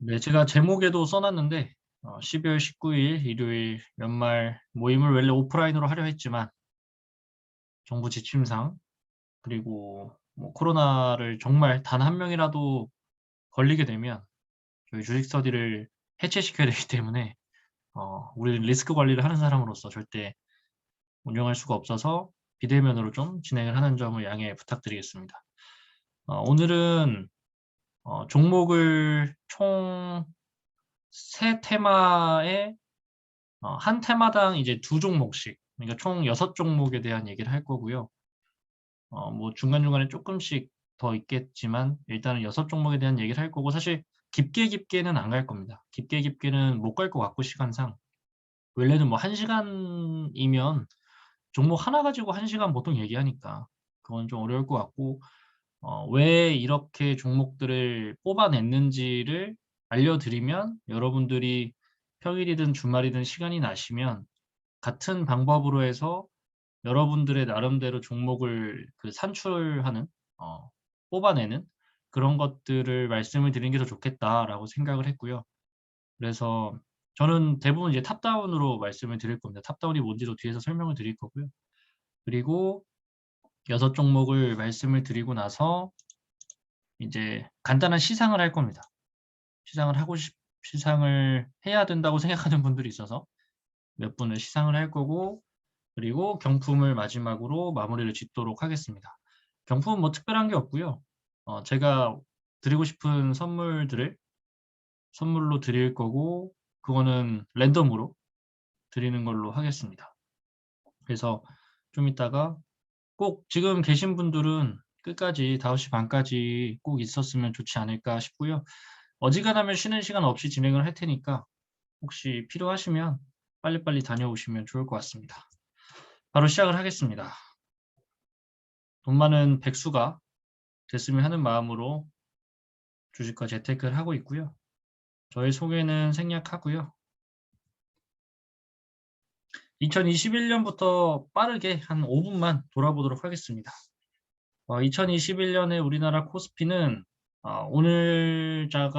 네, 제가 제목에도 써놨는데 12월 19일 일요일 연말 모임을 원래 오프라인으로 하려 했지만 정부 지침상 그리고 뭐 코로나를 정말 단 한 명이라도 걸리게 되면 저희 주식 스터디를 해체시켜야 되기 때문에 우리 리스크 관리를 하는 사람으로서 절대 운영할 수가 없어서 비대면으로 좀 진행을 하는 점을 양해 부탁드리겠습니다. 오늘은 종목을 총 세 테마에 한 테마당 이제 두 종목씩, 그러니까 총 6종목에 대한 얘기를 할 거고요. 뭐 중간중간에 조금씩 더 있겠지만 일단은 6종목에 대한 얘기를 할 거고, 사실 깊게는 안 갈 겁니다. 깊게는 못 갈 것 같고, 시간상. 원래는 뭐 1시간이면 종목 하나 가지고 1시간 보통 얘기하니까 그건 좀 어려울 것 같고, 왜 이렇게 종목들을 뽑아냈는지를 알려드리면 여러분들이 평일이든 주말이든 시간이 나시면 같은 방법으로 해서 여러분들의 나름대로 종목을 산출하는, 뽑아내는 그런 것들을 말씀을 드리는 게 더 좋겠다라고 생각을 했고요. 그래서 저는 대부분 이제 탑다운으로 말씀을 드릴 겁니다. 탑다운이 뭔지도 뒤에서 설명을 드릴 거고요. 그리고 6종목을 말씀을 드리고 나서 이제 간단한 시상을 할 겁니다. 시상을 해야 된다고 생각하는 분들이 있어서 몇 분을 시상을 할 거고, 그리고 경품을 마지막으로 마무리를 짓도록 하겠습니다. 경품은 뭐 특별한 게 없고요. 제가 드리고 싶은 선물들을 선물로 드릴 거고, 그거는 랜덤으로 드리는 걸로 하겠습니다. 그래서 좀 이따가 꼭 지금 계신 분들은 끝까지 5시 반까지 꼭 있었으면 좋지 않을까 싶고요. 어지간하면 쉬는 시간 없이 진행을 할 테니까 혹시 필요하시면 빨리빨리 다녀오시면 좋을 것 같습니다. 바로 시작을 하겠습니다. 돈 많은 백수가 됐으면 하는 마음으로 주식과 재테크를 하고 있고요. 저의 소개는 생략하고요. 2021년부터 빠르게 한 5분만 돌아보도록 하겠습니다. 2021년에 우리나라 코스피는 오늘자죠?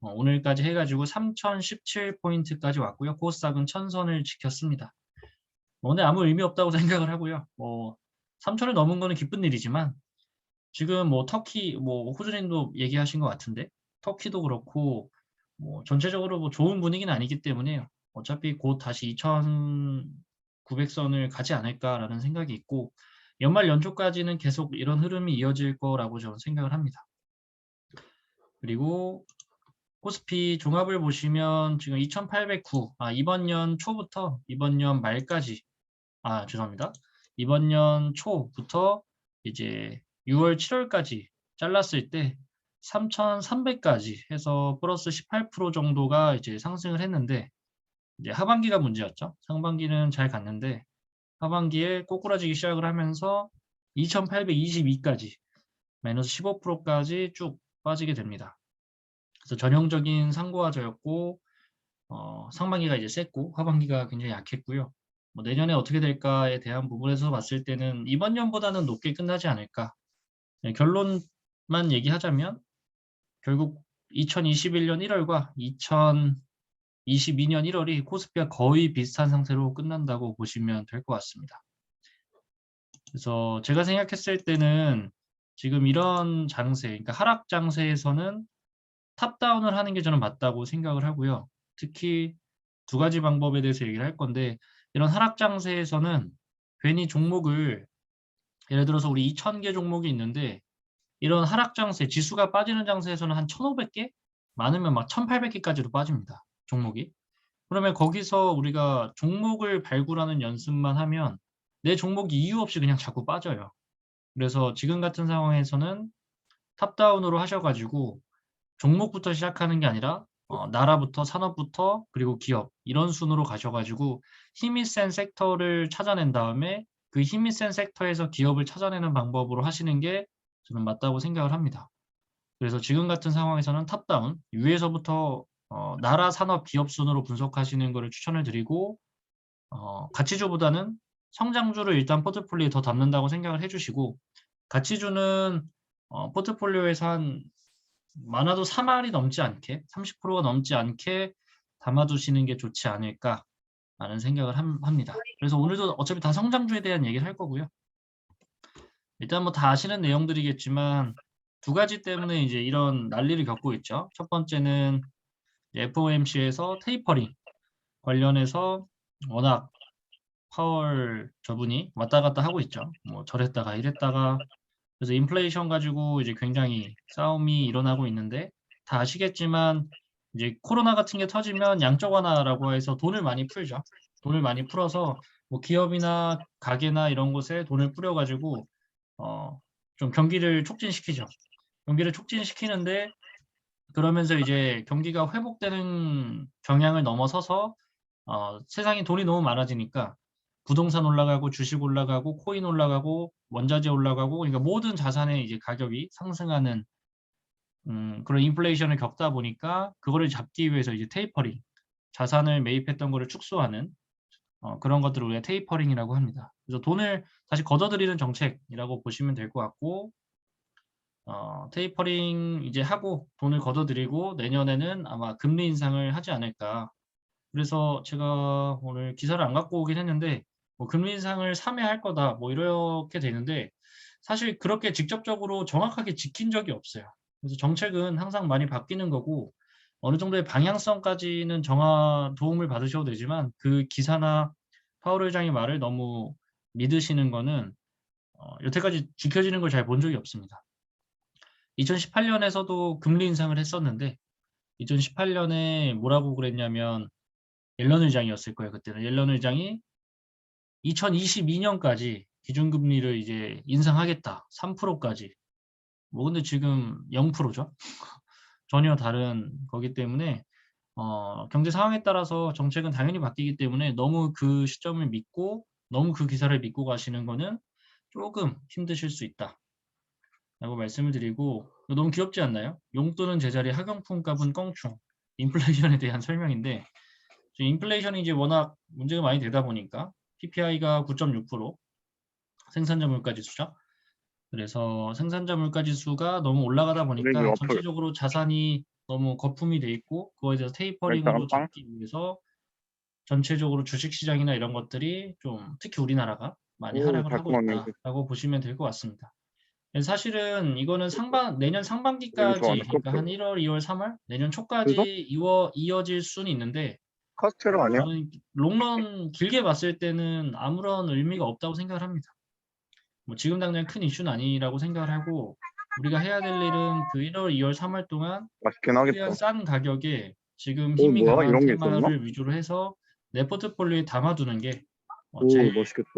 오늘까지 해가지고 3017포인트까지 왔고요. 코스닥은 1000선을 지켰습니다. 오늘 아무 의미 없다고 생각을 하고요. 3000을 넘은 거는 기쁜 일이지만 지금 뭐 터키, 뭐 호주님도 얘기하신 것 같은데 터키도 그렇고 뭐 전체적으로 뭐 좋은 분위기는 아니기 때문에 어차피 곧 다시 2900선을 가지 않을까라는 생각이 있고, 연말 연초까지는 계속 이런 흐름이 이어질 거라고 저는 생각을 합니다. 그리고 코스피 종합을 보시면 지금 2809, 이번 년 초부터 이번 년 말까지, 죄송합니다. 이번 년 초부터 이제 6월, 7월까지 잘랐을 때 3,300까지 해서 플러스 18% 정도가 이제 상승을 했는데, 이제 하반기가 문제였죠. 상반기는 잘 갔는데 하반기에 꼬꾸라지기 시작을 하면서 2,822까지 마이너스 15%까지 쭉 빠지게 됩니다. 그래서 전형적인 상고하저였고, 상반기가 이제 셌고 하반기가 굉장히 약했고요. 뭐 내년에 어떻게 될까에 대한 부분에서 봤을 때는 이번 년보다는 높게 끝나지 않을까. 네, 결론만 얘기하자면 결국 2021년 1월과 2022년 1월이 코스피와 거의 비슷한 상태로 끝난다고 보시면 될 것 같습니다. 그래서 제가 생각했을 때는 지금 이런 장세, 그러니까 하락 장세에서는 탑다운을 하는 게 저는 맞다고 생각을 하고요. 특히 두 가지 방법에 대해서 얘기를 할 건데, 이런 하락 장세에서는 괜히 종목을, 예를 들어서 우리 2000개 종목이 있는데 이런 하락 장세, 지수가 빠지는 장세에서는 한 1500개? 많으면 막 1800개까지도 빠집니다. 종목이. 그러면 거기서 우리가 종목을 발굴하는 연습만 하면 내 종목이 이유 없이 그냥 자꾸 빠져요. 그래서 지금 같은 상황에서는 탑다운으로 하셔가지고 종목부터 시작하는 게 아니라 나라부터 산업부터 그리고 기업 이런 순으로 가셔가지고 힘이 센 섹터를 찾아낸 다음에 그 힘이 센 섹터에서 기업을 찾아내는 방법으로 하시는 게 저는 맞다고 생각을 합니다. 그래서 지금 같은 상황에서는 탑다운 위에서부터 나라 산업 기업 순으로 분석하시는 것을 추천을 드리고, 가치주보다는 성장주를 일단 포트폴리오에 더 담는다고 생각을 해주시고, 가치주는 포트폴리오에서 한 많아도 3알이 넘지 않게 30%가 넘지 않게 담아두시는 게 좋지 않을까라는 생각을 합니다. 그래서 오늘도 어차피 다 성장주에 대한 얘기를 할 거고요. 일단 뭐 다 아시는 내용들이겠지만 두 가지 때문에 이제 이런 난리를 겪고 있죠. 첫 번째는 FOMC에서 테이퍼링 관련해서 워낙 파월 저분이 왔다 갔다 하고 있죠. 뭐 저랬다가 이랬다가 그래서 인플레이션 가지고 이제 굉장히 싸움이 일어나고 있는데 다 아시겠지만 이제 코로나 같은 게 터지면 양적 완화라고 해서 돈을 많이 풀죠. 돈을 많이 풀어서 뭐 기업이나 가게나 이런 곳에 돈을 뿌려 가지고 좀 경기를 촉진시키죠. 경기를 촉진시키는데 그러면서 이제 경기가 회복되는 경향을 넘어서서 세상에 돈이 너무 많아지니까 부동산 올라가고 주식 올라가고 코인 올라가고 원자재 올라가고 그러니까 모든 자산의 이제 가격이 상승하는 그런 인플레이션을 겪다 보니까 그거를 잡기 위해서 이제 테이퍼링 자산을 매입했던 거를 축소하는 그런 것들을 우리가 테이퍼링이라고 합니다. 그래서 돈을 다시 걷어들이는 정책이라고 보시면 될 것 같고 테이퍼링 이제 하고 돈을 걷어들이고 내년에는 아마 금리 인상을 하지 않을까. 그래서 제가 오늘 기사를 안 갖고 오긴 했는데 뭐 금리 인상을 3회 할 거다 뭐 이렇게 되는데 사실 그렇게 직접적으로 정확하게 지킨 적이 없어요. 그래서 정책은 항상 많이 바뀌는 거고 어느 정도의 방향성까지는 도움을 받으셔도 되지만 그 기사나 파월 의장의 말을 너무 믿으시는 거는 여태까지 지켜지는 걸 잘 본 적이 없습니다. 2018년에서도 금리 인상을 했었는데 2018년에 뭐라고 그랬냐면 옐런 의장이었을 거예요. 그때는 옐런 의장이 2022년까지 기준금리를 이제 인상하겠다. 3%까지. 뭐 근데 지금 0%죠. 전혀 다른 거기 때문에 경제 상황에 따라서 정책은 당연히 바뀌기 때문에 너무 그 시점을 믿고 너무 그 기사를 믿고 가시는 거는 조금 힘드실 수 있다. 라고 말씀을 드리고 너무 귀엽지 않나요? 용돈은 제자리 학용품 값은 껑충. 인플레이션에 대한 설명인데 인플레이션이 이제 워낙 문제가 많이 되다 보니까 PPI가 9.6% 생산자 물가지수죠. 그래서 생산자 물가지수가 너무 올라가다 우리 보니까 와플. 전체적으로 자산이 너무 거품이 돼 있고 그거에 대해서 테이퍼링으로 빵. 잡기 위해서 전체적으로 주식시장이나 이런 것들이 좀 특히 우리나라가 많이 오, 하락을 하고 달콤한 냄새. 있다라고 보시면 될 것 같습니다. 사실은 이거는 내년 내가 좋아하는 상반기까지 그러니까 한 커플. 1월, 2월, 3월 내년 그래서 초까지 이어질 수는 있는데 카스테라 아니야? 저는 롱런 길게 봤을 때는 아무런 의미가 없다고 생각을 합니다. 뭐 지금 당장 큰 이슈는 아니라고 생각을 하고 우리가 해야 될 일은 그 1월, 2월, 3월 동안 맛있긴 하겠다. 최대한 싼 가격에 지금 오, 힘이 뭐야? 강한 이런 게 있었나? 테마를 위주로 해서 내 포트폴리오에 담아두는 게 오, 제일 맛있겠다.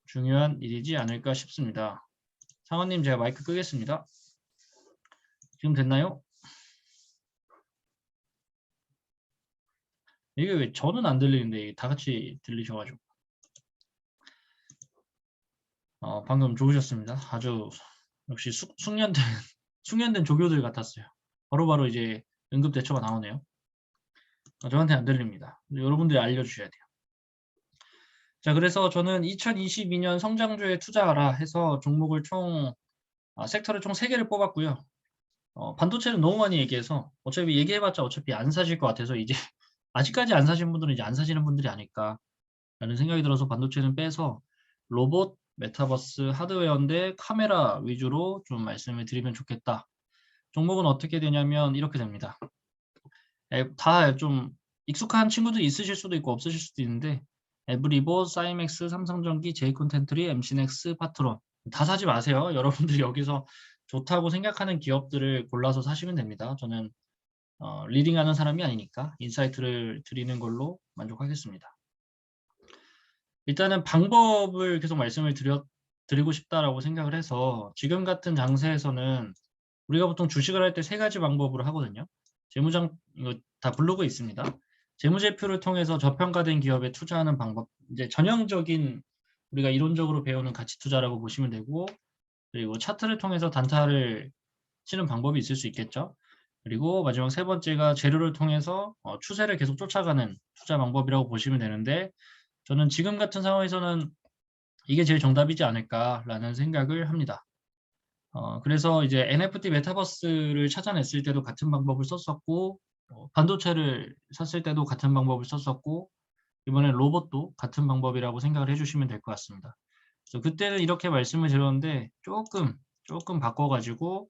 중요한 일이지 않을까 싶습니다. 상원님 제가 마이크 끄겠습니다. 지금 됐나요? 이게 왜 저는 안 들리는데 다 같이 들리셔가지고 방금 좋으셨습니다. 아주 역시 숙련된 조교들 같았어요. 바로바로 이제 응급대처가 나오네요. 저한테 안 들립니다. 여러분들이 알려주셔야 돼요. 자, 그래서 저는 2022년 성장주에 투자하라 해서 종목을 섹터를 총 3개를 뽑았고요. 반도체는 너무 많이 얘기해서 어차피 얘기해봤자 어차피 안 사실 것 같아서 이제 아직까지 안 사신 분들은 이제 안 사시는 분들이 아닐까 라는 생각이 들어서 반도체는 빼서 로봇, 메타버스, 하드웨어인데 카메라 위주로 좀 말씀을 드리면 좋겠다. 종목은 어떻게 되냐면 이렇게 됩니다. 다 좀 익숙한 친구들이 있으실 수도 있고 없으실 수도 있는데 에브리보, 사이맥스, 삼성전기, 제이콘텐트리, MC넥스, 파트론 다 사지 마세요. 여러분들이 여기서 좋다고 생각하는 기업들을 골라서 사시면 됩니다. 저는 리딩하는 사람이 아니니까 인사이트를 드리는 걸로 만족하겠습니다. 일단은 방법을 계속 말씀을 드리고 싶다라고 생각을 해서 지금 같은 장세에서는 우리가 보통 주식을 할 때 3가지 방법으로 하거든요. 이거 다 블로그에 있습니다. 재무제표를 통해서 저평가된 기업에 투자하는 방법, 이제 전형적인 우리가 이론적으로 배우는 가치 투자라고 보시면 되고, 그리고 차트를 통해서 단타를 치는 방법이 있을 수 있겠죠. 그리고 마지막 3번째가 재료를 통해서 추세를 계속 쫓아가는 투자 방법이라고 보시면 되는데, 저는 지금 같은 상황에서는 이게 제일 정답이지 않을까라는 생각을 합니다. 그래서 이제 NFT 메타버스를 찾아냈을 때도 같은 방법을 썼었고, 반도체를 샀을 때도 같은 방법을 썼었고, 이번에 로봇도 같은 방법이라고 생각을 해주시면 될 것 같습니다. 그래서 그때는 이렇게 말씀을 드렸는데 조금 바꿔가지고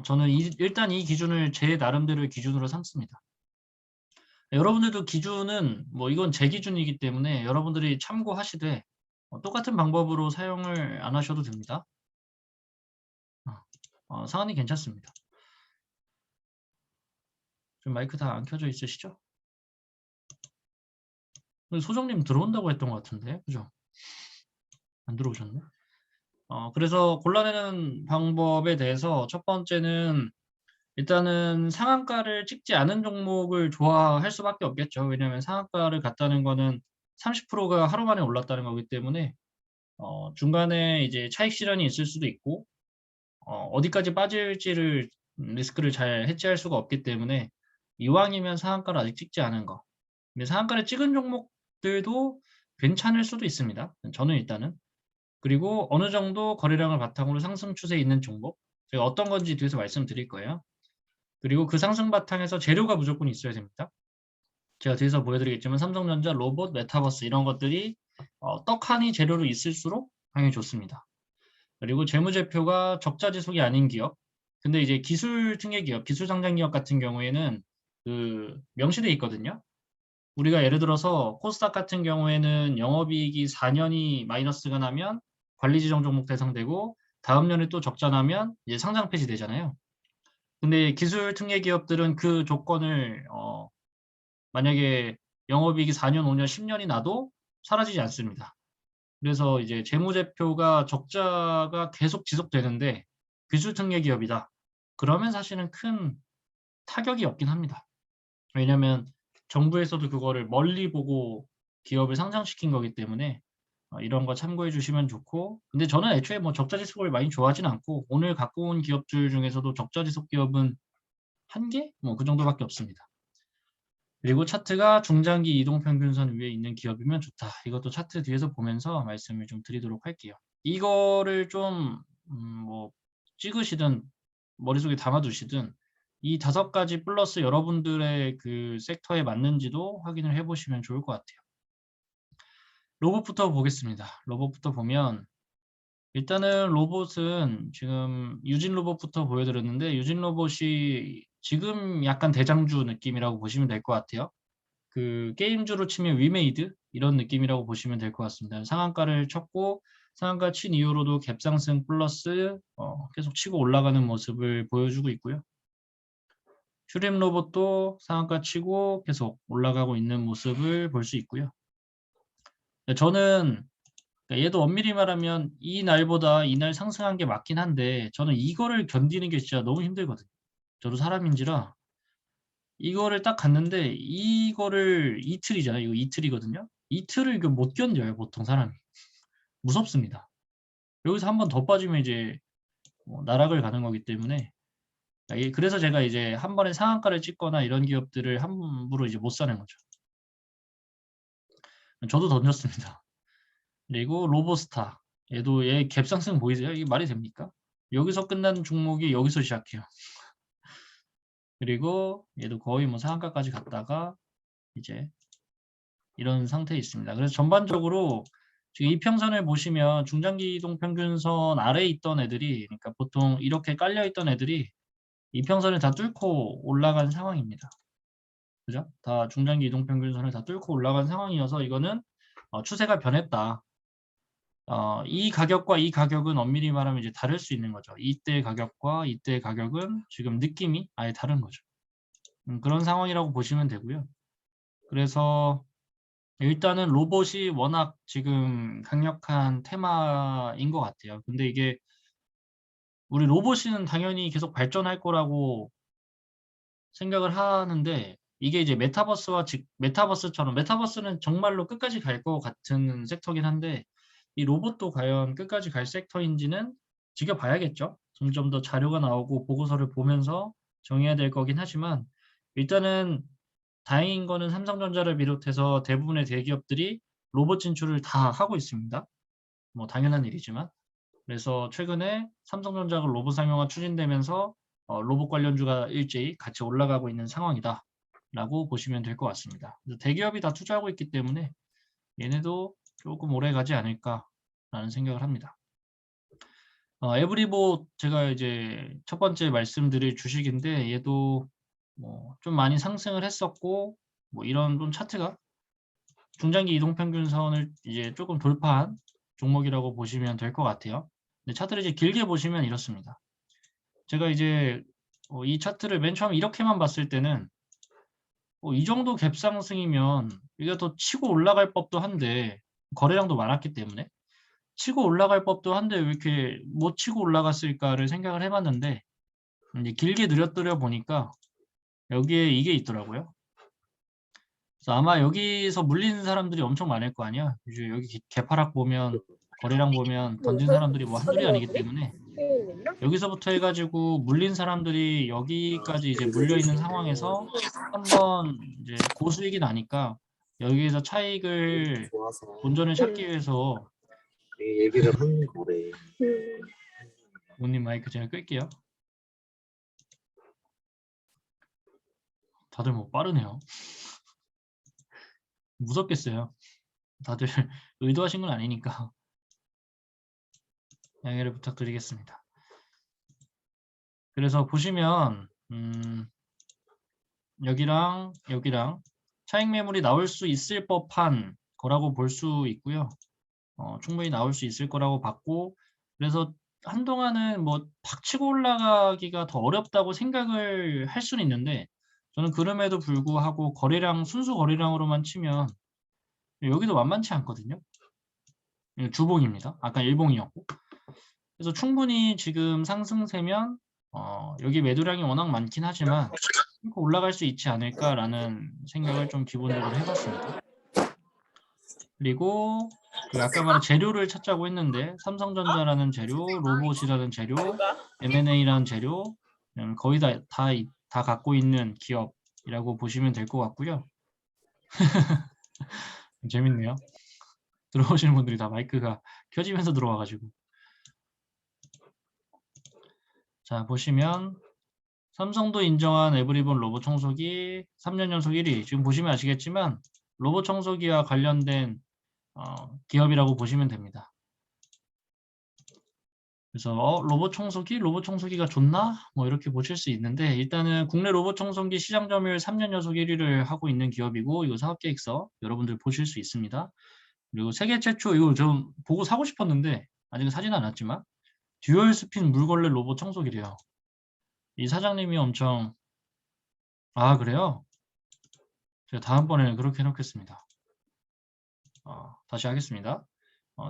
저는 일단 이 기준을 제 나름대로의 기준으로 삼습니다. 여러분들도 기준은 뭐 이건 제 기준이기 때문에 여러분들이 참고하시되 똑같은 방법으로 사용을 안 하셔도 됩니다. 상황이 괜찮습니다. 지금 마이크 다 안 켜져 있으시죠? 소정님 들어온다고 했던 것 같은데, 그죠? 안 들어오셨네. 그래서 골라내는 방법에 대해서 첫 번째는 일단은 상한가를 찍지 않은 종목을 좋아할 수밖에 없겠죠. 왜냐하면 상한가를 갔다는 거는 30%가 하루 만에 올랐다는 거기 때문에 중간에 이제 차익 실현이 있을 수도 있고 어디까지 빠질지를 리스크를 잘 해지할 수가 없기 때문에 이왕이면 상한가를 아직 찍지 않은 거. 근데 상한가를 찍은 종목들도 괜찮을 수도 있습니다. 저는 일단은. 그리고 어느 정도 거래량을 바탕으로 상승 추세에 있는 종목. 제가 어떤 건지 뒤에서 말씀드릴 거예요. 그리고 그 상승 바탕에서 재료가 무조건 있어야 됩니다. 제가 뒤에서 보여드리겠지만 삼성전자, 로봇, 메타버스 이런 것들이 떡하니 재료로 있을수록 당연히 좋습니다. 그리고 재무제표가 적자 지속이 아닌 기업. 근데 이제 기술 특례 기업, 기술 상장 기업 같은 경우에는 그 명시돼 있거든요. 우리가 예를 들어서 코스닥 같은 경우에는 영업이익이 4년이 마이너스가 나면 관리지정 종목 대상되고 다음 년에 또 적자 나면 이제 상장 폐지 되잖아요. 근데 기술 특례 기업들은 그 조건을 만약에 영업이익이 4년, 5년, 10년이 나도 사라지지 않습니다. 그래서 이제 재무제표가 적자가 계속 지속되는데 기술 특례 기업이다. 그러면 사실은 큰 타격이 없긴 합니다. 왜냐하면 정부에서도 그거를 멀리 보고 기업을 상장시킨 거기 때문에 이런 거 참고해 주시면 좋고, 근데 저는 애초에 뭐 적자 지속을 많이 좋아하진 않고 오늘 갖고 온 기업들 중에서도 적자 지속 기업은 한 개? 뭐 그 정도밖에 없습니다. 그리고 차트가 중장기 이동평균선 위에 있는 기업이면 좋다. 이것도 차트 뒤에서 보면서 말씀을 좀 드리도록 할게요. 이거를 좀 뭐 찍으시든 머릿속에 담아두시든 이 5가지 플러스 여러분들의 그 섹터에 맞는지도 확인을 해보시면 좋을 것 같아요. 로봇부터 보겠습니다. 로봇부터 보면 일단은 로봇은 지금 유진 로봇부터 보여드렸는데 유진 로봇이 지금 약간 대장주 느낌이라고 보시면 될 것 같아요. 그 게임주로 치면 위메이드 이런 느낌이라고 보시면 될 것 같습니다. 상한가를 쳤고 상한가 친 이후로도 갭상승 플러스 계속 치고 올라가는 모습을 보여주고 있고요. 슈림 로봇도 상한가 치고 계속 올라가고 있는 모습을 볼 수 있고요. 저는 얘도 엄밀히 말하면 이 날보다 이날 상승한 게 맞긴 한데 저는 이거를 견디는 게 진짜 너무 힘들거든요. 저도 사람인지라 이거를 딱 갔는데 이거를 이틀이잖아요. 이거 이틀이거든요. 이틀을 이거 못 견뎌요. 보통 사람이. 무섭습니다. 여기서 한 번 더 빠지면 이제 나락을 가는 거기 때문에 그래서 제가 이제 한 번에 상한가를 찍거나 이런 기업들을 함부로 이제 못 사는 거죠. 저도 던졌습니다. 그리고 로보스타. 얘도 얘 갭상승 보이세요? 이게 말이 됩니까? 여기서 끝난 종목이 여기서 시작해요. 그리고 얘도 거의 뭐 상한가까지 갔다가 이제 이런 상태에 있습니다. 그래서 전반적으로 지금 이평선을 보시면 중장기 이동 평균선 아래에 있던 애들이 그러니까 보통 이렇게 깔려 있던 애들이 이평선을 다 뚫고 올라간 상황입니다. 그죠? 다 중장기 이동 평균선을 다 뚫고 올라간 상황이어서 이거는 추세가 변했다. 이 가격과 이 가격은 엄밀히 말하면 이제 다를 수 있는 거죠. 이때 가격과 이때 가격은 지금 느낌이 아예 다른 거죠. 그런 상황이라고 보시면 되고요. 그래서 일단은 로봇이 워낙 지금 강력한 테마인 것 같아요. 근데 이게 우리 로봇은 당연히 계속 발전할 거라고 생각을 하는데 이게 이제 메타버스처럼 메타버스는 정말로 끝까지 갈 것 같은 섹터긴 한데 이 로봇도 과연 끝까지 갈 섹터인지는 지켜봐야겠죠. 점점 더 자료가 나오고 보고서를 보면서 정해야 될 거긴 하지만 일단은 다행인 거는 삼성전자를 비롯해서 대부분의 대기업들이 로봇 진출을 다 하고 있습니다. 뭐 당연한 일이지만 그래서 최근에 삼성전자가 로봇 상용화 추진되면서 로봇 관련주가 일제히 같이 올라가고 있는 상황이다라고 보시면 될 것 같습니다. 그래서 대기업이 다 투자하고 있기 때문에 얘네도 조금 오래 가지 않을까라는 생각을 합니다. 에브리봇 제가 이제 첫 번째 말씀드릴 주식인데 얘도 뭐 좀 많이 상승을 했었고 뭐 이런 좀 차트가 중장기 이동평균선을 이제 조금 돌파한 종목이라고 보시면 될 것 같아요. 근데 차트를 이제 길게 보시면 이렇습니다. 제가 이제 이 차트를 맨 처음 이렇게만 봤을 때는 이 정도 갭상승이면 이게 더 치고 올라갈 법도 한데 거래량도 많았기 때문에 치고 올라갈 법도 한데 왜 이렇게 못 치고 올라갔을까를 생각을 해봤는데 이제 길게 늘어뜨려 보니까 여기에 이게 있더라고요. 그래서 아마 여기서 물리는 사람들이 엄청 많을 거 아니야. 이제 여기 개파락 보면 거래량 보면 던진 사람들이 뭐 한둘이 아니기 때문에 여기서부터 해가지고 물린 사람들이 여기까지 이제 물려 있는 상황에서 한번 이제 고수익이 나니까 여기에서 차익을 좋아서 본전을 찾기 위해서 얘기를 하는 거래. 부모님 마이크 제가 끌게요. 다들 뭐 빠르네요. 무섭겠어요. 다들 의도하신 건 아니니까 양해를 부탁드리겠습니다. 그래서 보시면 여기랑 여기랑 차익 매물이 나올 수 있을 법한 거라고 볼 수 있고요. 충분히 나올 수 있을 거라고 봤고 그래서 한동안은 뭐 팍 치고 올라가기가 더 어렵다고 생각을 할 수는 있는데 저는 그럼에도 불구하고 거래량 순수 거래량으로만 치면 여기도 만만치 않거든요. 주봉입니다. 아까 일봉이었고 그래서 충분히 지금 상승세면 여기 매도량이 워낙 많긴 하지만 올라갈 수 있지 않을까라는 생각을 좀 기본적으로 해봤습니다. 그리고 그 아까 말한 재료를 찾자고 했는데 삼성전자라는 재료, 로봇이라는 재료, M&A라는 재료 거의 다 갖고 있는 기업이라고 보시면 될 것 같고요. 재밌네요. 들어오시는 분들이 다 마이크가 켜지면서 들어와가지고 자 보시면 삼성도 인정한 에브리본 로봇 청소기 3년 연속 1위 지금 보시면 아시겠지만 로봇 청소기와 관련된 기업이라고 보시면 됩니다. 그래서 로봇 청소기가 좋나? 뭐 이렇게 보실 수 있는데 일단은 국내 로봇 청소기 시장 점유율 3년 연속 1위를 하고 있는 기업이고 이거 사업계획서 여러분들 보실 수 있습니다. 그리고 세계 최초 이거 좀 보고 사고 싶었는데 아직은 사진 않았지만 듀얼 스핀 물걸레 로봇 청소기래요. 이 사장님이 엄청 그래요? 제가 다음번에는 그렇게 해놓겠습니다. 다시 하겠습니다.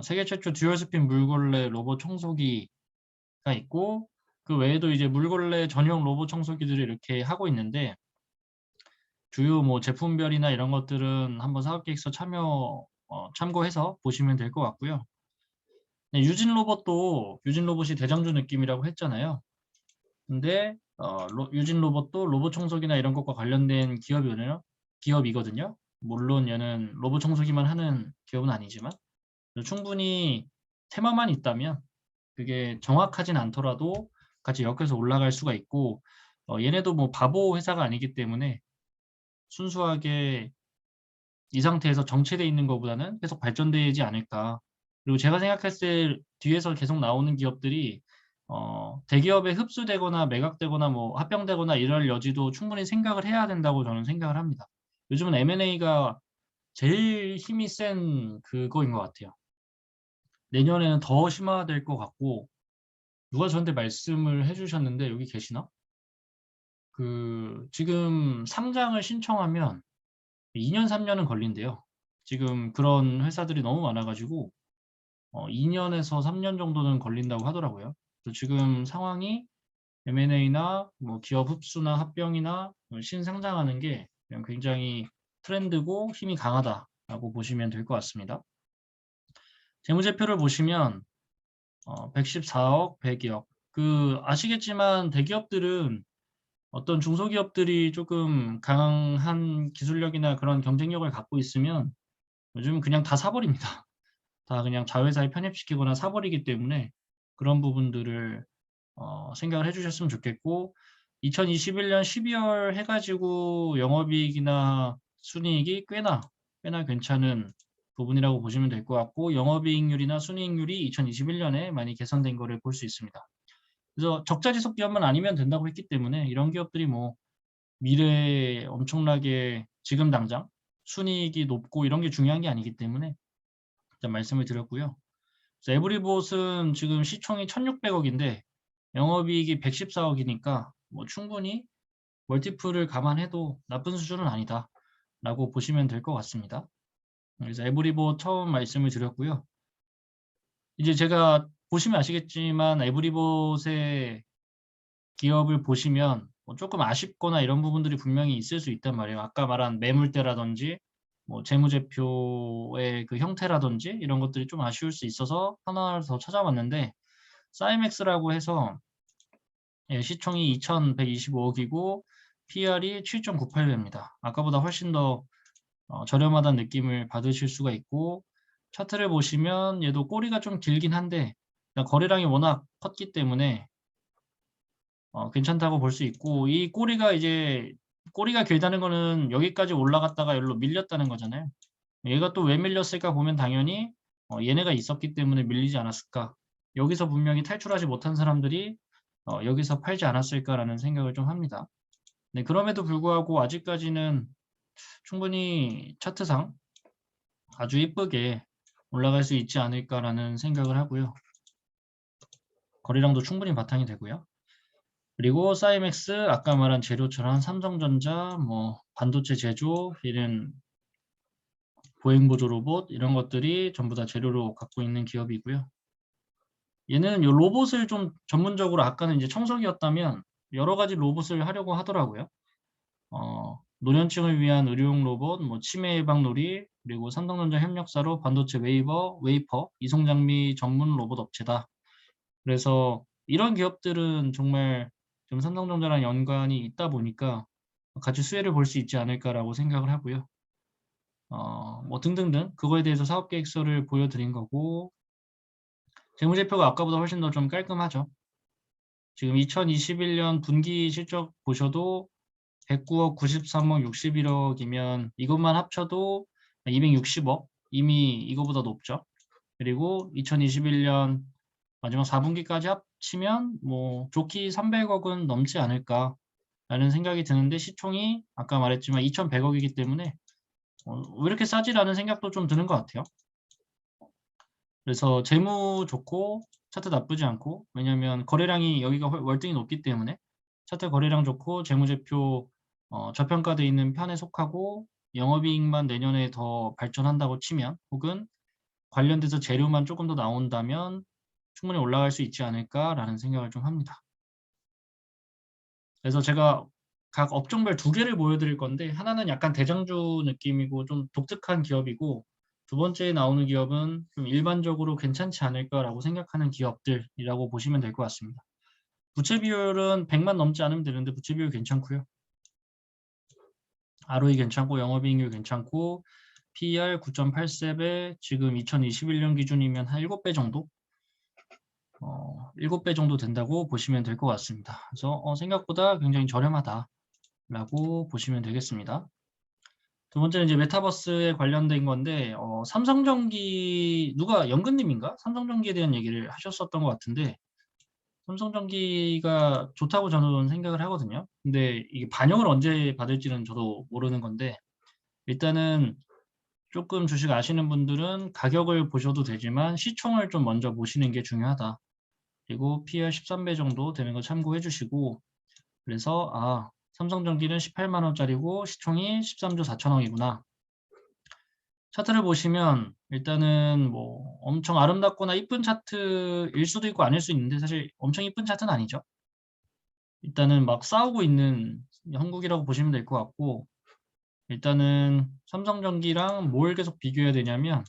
세계 최초 듀얼 스핀 물걸레 로봇 청소기가 있고 그 외에도 이제 물걸레 전용 로봇 청소기들을 이렇게 하고 있는데 주요 뭐 제품별이나 이런 것들은 한번 사업계획서 참고해서 보시면 될 것 같고요. 네, 유진 로봇이 대장주 느낌이라고 했잖아요. 근데 유진 로봇도 로봇 청소기나 이런 것과 관련된 기업이거든요. 물론 얘는 로봇 청소기만 하는 기업은 아니지만 충분히 테마만 있다면 그게 정확하진 않더라도 같이 엮여서 올라갈 수가 있고 얘네도 뭐 바보 회사가 아니기 때문에 순수하게 이 상태에서 정체돼 있는 것보다는 계속 발전되지 않을까. 그리고 제가 생각했을 때 뒤에서 계속 나오는 기업들이 대기업에 흡수되거나 매각되거나 뭐 합병되거나 이럴 여지도 충분히 생각을 해야 된다고 저는 생각을 합니다. 요즘은 M&A가 제일 힘이 센 그거인 것 같아요. 내년에는 더 심화될 것 같고 누가 저한테 말씀을 해주셨는데 여기 계시나? 지금 상장을 신청하면 2년, 3년은 걸린대요. 지금 그런 회사들이 너무 많아가지고 2년에서 3년 정도는 걸린다고 하더라고요. 그래서 지금 상황이 M&A나 뭐 기업 흡수나 합병이나 신상장하는 게 그냥 굉장히 트렌드고 힘이 강하다라고 보시면 될 것 같습니다. 재무제표를 보시면 114억, 100억. 아시겠지만 대기업들은 어떤 중소기업들이 조금 강한 기술력이나 그런 경쟁력을 갖고 있으면 요즘 그냥 다 사버립니다. 다 그냥 자회사에 편입시키거나 사버리기 때문에 그런 부분들을 생각을 해주셨으면 좋겠고 2021년 12월 해가지고 영업이익이나 순이익이 꽤나 괜찮은 부분이라고 보시면 될 것 같고 영업이익률이나 순이익률이 2021년에 많이 개선된 거를 볼 수 있습니다. 그래서 적자 지속 기업만 아니면 된다고 했기 때문에 이런 기업들이 뭐 미래에 엄청나게 지금 당장 순이익이 높고 이런 게 중요한 게 아니기 때문에 일단 말씀을 드렸고요. 에브리봇은 지금 시총이 1,600억인데 영업이익이 114억이니까 뭐 충분히 멀티플을 감안해도 나쁜 수준은 아니다 라고 보시면 될 것 같습니다. 그래서 에브리봇 처음 말씀을 드렸고요. 이제 제가 보시면 아시겠지만 에브리봇의 기업을 보시면 뭐 조금 아쉽거나 이런 부분들이 분명히 있을 수 있단 말이에요. 아까 말한 매물대라든지 뭐 재무제표의 그 형태라든지 이런 것들이 좀 아쉬울 수 있어서 하나를 더 찾아봤는데 사이맥스라고 해서 시총이 2,125억이고 PR이 7.98배입니다. 아까보다 훨씬 더 저렴하다는 느낌을 받으실 수가 있고 차트를 보시면 얘도 꼬리가 좀 길긴 한데 거래량이 워낙 컸기 때문에 괜찮다고 볼 수 있고 이 꼬리가 길다는 거는 여기까지 올라갔다가 여기로 밀렸다는 거잖아요. 얘가 또 왜 밀렸을까 보면 당연히 얘네가 있었기 때문에 밀리지 않았을까. 여기서 분명히 탈출하지 못한 사람들이 여기서 팔지 않았을까라는 생각을 좀 합니다. 네, 그럼에도 불구하고 아직까지는 충분히 차트상 아주 이쁘게 올라갈 수 있지 않을까라는 생각을 하고요. 거래량도 충분히 바탕이 되고요. 그리고 사이맥스 아까 말한 재료처럼 삼성전자, 뭐 반도체 제조, 이런 보행보조 로봇 이런 것들이 전부 다 재료로 갖고 있는 기업이고요. 얘는 이 로봇을 좀 전문적으로 아까는 이제 청소기였다면 여러 가지 로봇을 하려고 하더라고요. 노년층을 위한 의료용 로봇, 뭐 치매 예방 놀이, 그리고 삼성전자 협력사로 반도체 웨이퍼 이송 장비 전문 로봇 업체다. 그래서 이런 기업들은 정말 좀 삼성전자랑 연관이 있다 보니까 같이 수혜를 볼 수 있지 않을까라고 생각을 하고요. 뭐 등등등 그거에 대해서 사업계획서를 보여드린 거고 재무제표가 아까보다 훨씬 더 좀 깔끔하죠. 지금 2021년 분기 실적 보셔도 109억, 93억, 61억이면 이것만 합쳐도 260억 이미 이거보다 높죠. 그리고 2021년 마지막 4분기까지 합치면 뭐 좋기 300억은 넘지 않을까라는 생각이 드는데 시총이 아까 말했지만 2,100억이기 때문에 왜 이렇게 싸지라는 생각도 좀 드는 것 같아요. 그래서 재무 좋고 차트 나쁘지 않고 왜냐하면 거래량이 여기가 월등히 높기 때문에 차트 거래량 좋고 재무제표 저평가되어 있는 편에 속하고 영업이익만 내년에 더 발전한다고 치면 혹은 관련돼서 재료만 조금 더 나온다면 충분히 올라갈 수 있지 않을까라는 생각을 좀 합니다. 그래서 제가 각 업종별 2개를 보여드릴 건데 하나는 약간 대장주 느낌이고 좀 독특한 기업이고 두 번째에 나오는 기업은 좀 일반적으로 괜찮지 않을까라고 생각하는 기업들이라고 보시면 될 것 같습니다. 부채 비율은 100만 넘지 않으면 되는데 부채 비율 괜찮고요. ROE 괜찮고 영업이익률 괜찮고 PER 9.87배 지금 2021년 기준이면 한 7배 정도 7배 정도 된다고 보시면 될 것 같습니다. 그래서 생각보다 굉장히 저렴하다라고 보시면 되겠습니다. 두 번째는 이제 메타버스에 관련된 건데 삼성전기 누가 연근님인가? 삼성전기에 대한 얘기를 하셨었던 것 같은데 삼성전기가 좋다고 저는 생각을 하거든요. 근데 이게 반영을 언제 받을지는 저도 모르는 건데 일단은 조금 주식 아시는 분들은 가격을 보셔도 되지만 시총을 좀 먼저 보시는 게 중요하다. 그리고 PER 13배 정도 되는 거 참고해 주시고 그래서 삼성전기는 18만 원짜리고 시총이 13조 4천억이구나. 차트를 보시면 일단은 뭐 엄청 아름답거나 이쁜 차트일 수도 있고 아닐 수 있는데 사실 엄청 이쁜 차트는 아니죠. 일단은 막 싸우고 있는 형국이라고 보시면 될 것 같고 일단은 삼성전기랑 뭘 계속 비교해야 되냐면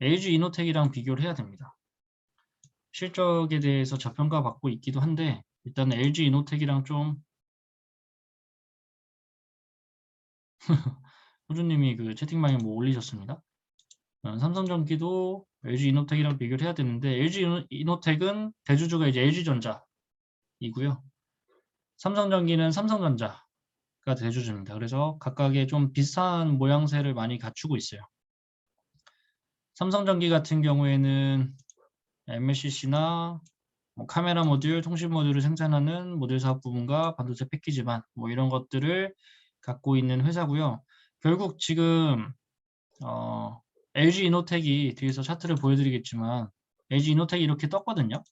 LG 이노텍이랑 비교를 해야 됩니다. 실적에 대해서 저평가 받고 있기도 한데 일단 LG 이노텍이랑 좀 호주님이 그 채팅방에 뭐 올리셨습니다. 삼성전기도 LG 이노텍이랑 비교를 해야 되는데 LG 이노텍은 대주주가 이제 LG전자이고요. 삼성전기는 삼성전자가 대주주입니다. 그래서 각각의 좀 비슷한 모양새를 많이 갖추고 있어요. 삼성전기 같은 경우에는 MLCC나 카메라 모듈, 통신 모듈을 생산하는 모듈 사업 부분과 반도체 패키지만 뭐 이런 것들을 갖고 있는 회사고요. 결국 지금 LG 이노텍이 뒤에서 차트를 보여드리겠지만 LG 이노텍이 이렇게 떴거든요.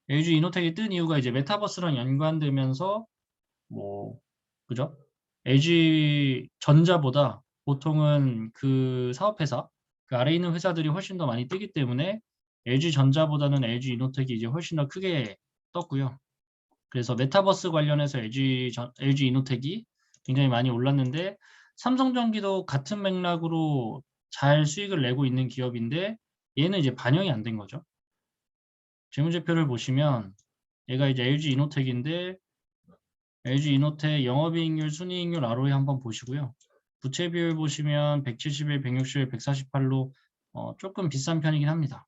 LG 이노텍이 뜬 이유가 이제 메타버스랑 연관되면서 뭐 그죠? LG 전자보다 보통은 그 사업회사 그 아래에 있는 회사들이 훨씬 더 많이 뜨기 때문에 LG 전자보다는 LG 이노텍이 이제 훨씬 더 크게 떴고요. 그래서 메타버스 관련해서 LG 이노텍이 굉장히 많이 올랐는데 삼성전기도 같은 맥락으로 잘 수익을 내고 있는 기업인데 얘는 이제 반영이 안 된 거죠. 재무제표를 보시면 얘가 이제 LG 이노텍인데 LG 이노텍 영업이익률, 순이익률 ROE 한번 보시고요. 부채 비율 보시면 171, 161, 148로 조금 비싼 편이긴 합니다.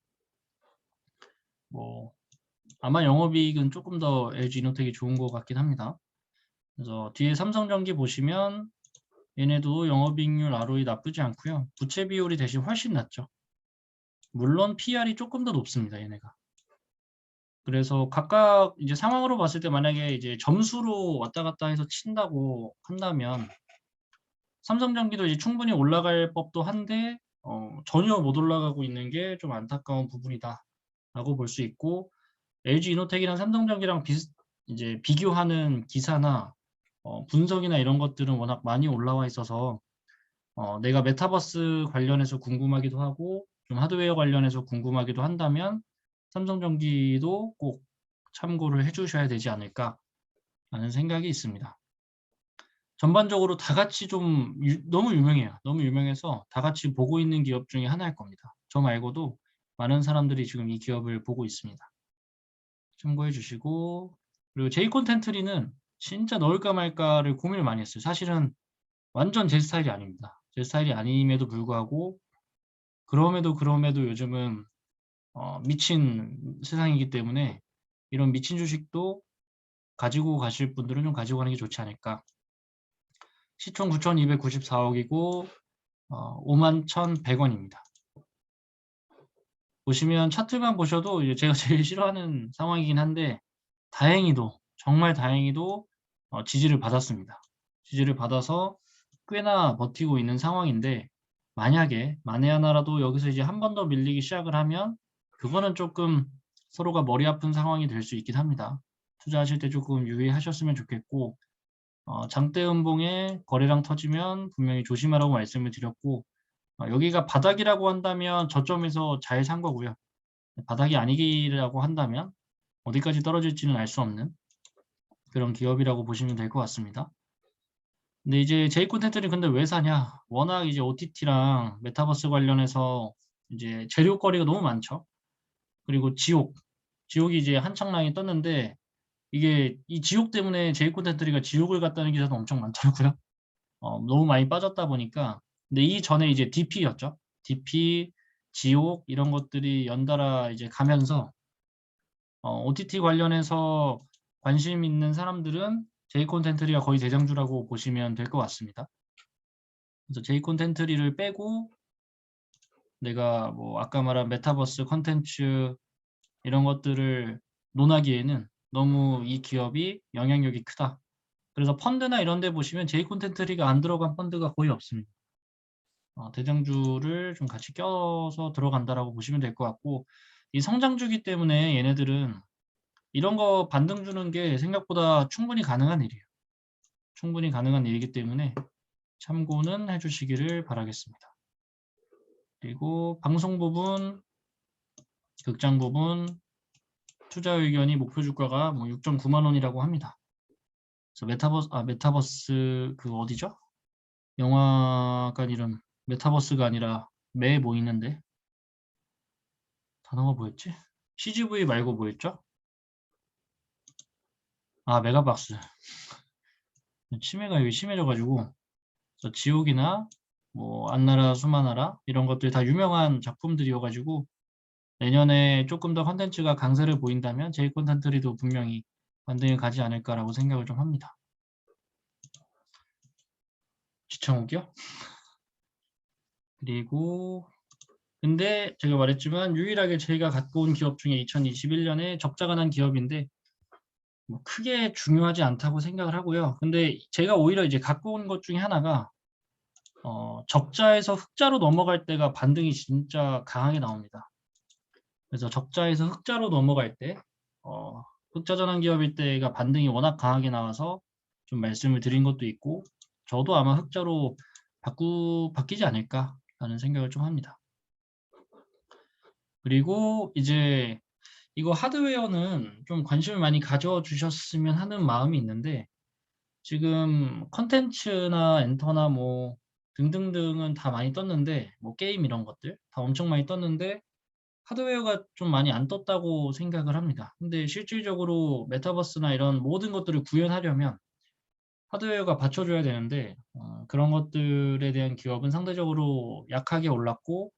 뭐 아마 영업이익은 조금 더 LG 이노텍이 좋은 것 같긴 합니다. 그래서 뒤에 삼성전기 보시면 얘네도 영업이익률 ROE 나쁘지 않고요. 부채 비율이 대신 훨씬 낮죠. 물론 PR이 조금 더 높습니다. 얘네가. 그래서 각각 이제 상황으로 봤을 때 만약에 이제 점수로 왔다 갔다 해서 친다고 한다면 삼성전기도 이제 충분히 올라갈 법도 한데 전혀 못 올라가고 있는 게 좀 안타까운 부분이다라고 볼 수 있고 LG 이노텍이랑 삼성전기랑 이제 비교하는 기사나 분석이나 이런 것들은 워낙 많이 올라와 있어서 내가 메타버스 관련해서 궁금하기도 하고 좀 하드웨어 관련해서 궁금하기도 한다면 삼성전기도 꼭 참고를 해주셔야 되지 않을까 라는 생각이 있습니다. 전반적으로 다 같이 좀 너무 유명해요. 너무 유명해서 다 같이 보고 있는 기업 중에 하나일 겁니다. 저 말고도 많은 사람들이 지금 이 기업을 보고 있습니다. 참고해 주시고 그리고 제이콘텐트리는 진짜 넣을까 말까를 고민을 많이 했어요. 사실은 완전 제 스타일이 아닙니다. 제 스타일이 아님에도 불구하고 그럼에도 요즘은 미친 세상이기 때문에 이런 미친 주식도 가지고 가실 분들은 좀 가지고 가는 게 좋지 않을까. 시총 9,294억이고 51,100원입니다. 보시면 차트만 보셔도 이제 제가 제일 싫어하는 상황이긴 한데 다행히도 정말 다행히도 지지를 받았습니다. 지지를 받아서 꽤나 버티고 있는 상황인데 만약에 만에 하나라도 여기서 이제 한 번 더 밀리기 시작을 하면 그거는 조금 서로가 머리 아픈 상황이 될 수 있긴 합니다. 투자하실 때 조금 유의하셨으면 좋겠고 장대 음봉에 거래량 터지면 분명히 조심하라고 말씀을 드렸고 여기가 바닥이라고 한다면 저점에서 잘 산 거고요. 바닥이 아니라고 한다면 어디까지 떨어질지는 알 수 없는 그런 기업이라고 보시면 될 것 같습니다. 근데 이제 제이콘텐트는 근데 왜 사냐? 워낙 이제 OTT랑 메타버스 관련해서 이제 재료거리가 너무 많죠. 그리고 지옥이 이제 한창랑이 떴는데 이게 이 지옥 때문에 제이콘텐트리가 지옥을 갔다는 기사도 엄청 많더라고요. 너무 많이 빠졌다 보니까 근데 이 전에 이제 DP였죠. DP, 지옥 이런 것들이 연달아 이제 가면서 OTT 관련해서 관심 있는 사람들은 제이콘텐트리가 거의 대장주라고 보시면 될 것 같습니다. 그래서 제이콘텐트리를 빼고 내가 뭐 아까 말한 메타버스 컨텐츠 이런 것들을 논하기에는 너무 이 기업이 영향력이 크다. 그래서 펀드나 이런 데 보시면 제이콘텐트리가 안 들어간 펀드가 거의 없습니다. 대장주를 좀 같이 껴서 들어간다라고 보시면 될 것 같고 이 성장주기 때문에 얘네들은 이런 거 반등 주는 게 생각보다 충분히 가능한 일이에요. 충분히 가능한 일이기 때문에 참고는 해주시기를 바라겠습니다. 그리고 방송 부분, 극장 부분, 투자 의견이 목표 주가가 뭐 6.9만 원이라고 합니다. 그래서 메타버스 그 어디죠? 영화관 이름 메타버스가 아니라 매 뭐 있는데 단어가 뭐였지? CGV 말고 뭐였죠? 메가박스. 치매가 여기 심해져가지고 지옥이나 뭐 안나라 수마나라 이런 것들이 다 유명한 작품들이어가지고 내년에 조금 더 컨텐츠가 강세를 보인다면 제이콘텐트리도 분명히 반등이 가지 않을까라고 생각을 좀 합니다. 지창욱이요? 그리고 근데 제가 말했지만 유일하게 제가 갖고 온 기업 중에 2021년에 적자가 난 기업인데 뭐 크게 중요하지 않다고 생각을 하고요. 근데 제가 오히려 이제 갖고 온 것 중에 하나가 적자에서 흑자로 넘어갈 때가 반등이 진짜 강하게 나옵니다. 그래서 적자에서 흑자로 넘어갈 때 흑자 전환 기업일 때가 반등이 워낙 강하게 나와서 좀 말씀을 드린 것도 있고 저도 아마 흑자로 바뀌지 않을까라는 생각을 좀 합니다. 그리고 이제 이거 하드웨어는 좀 관심을 많이 가져주셨으면 하는 마음이 있는데 지금 컨텐츠나 엔터나 뭐 등등등은 다 많이 떴는데 뭐 게임 이런 것들 다 엄청 많이 떴는데 하드웨어가 좀 많이 안 떴다고 생각을 합니다. 근데 실질적으로 메타버스나 이런 모든 것들을 구현하려면 하드웨어가 받쳐줘야 되는데 그런 것들에 대한 기업은 상대적으로 약하게 올랐고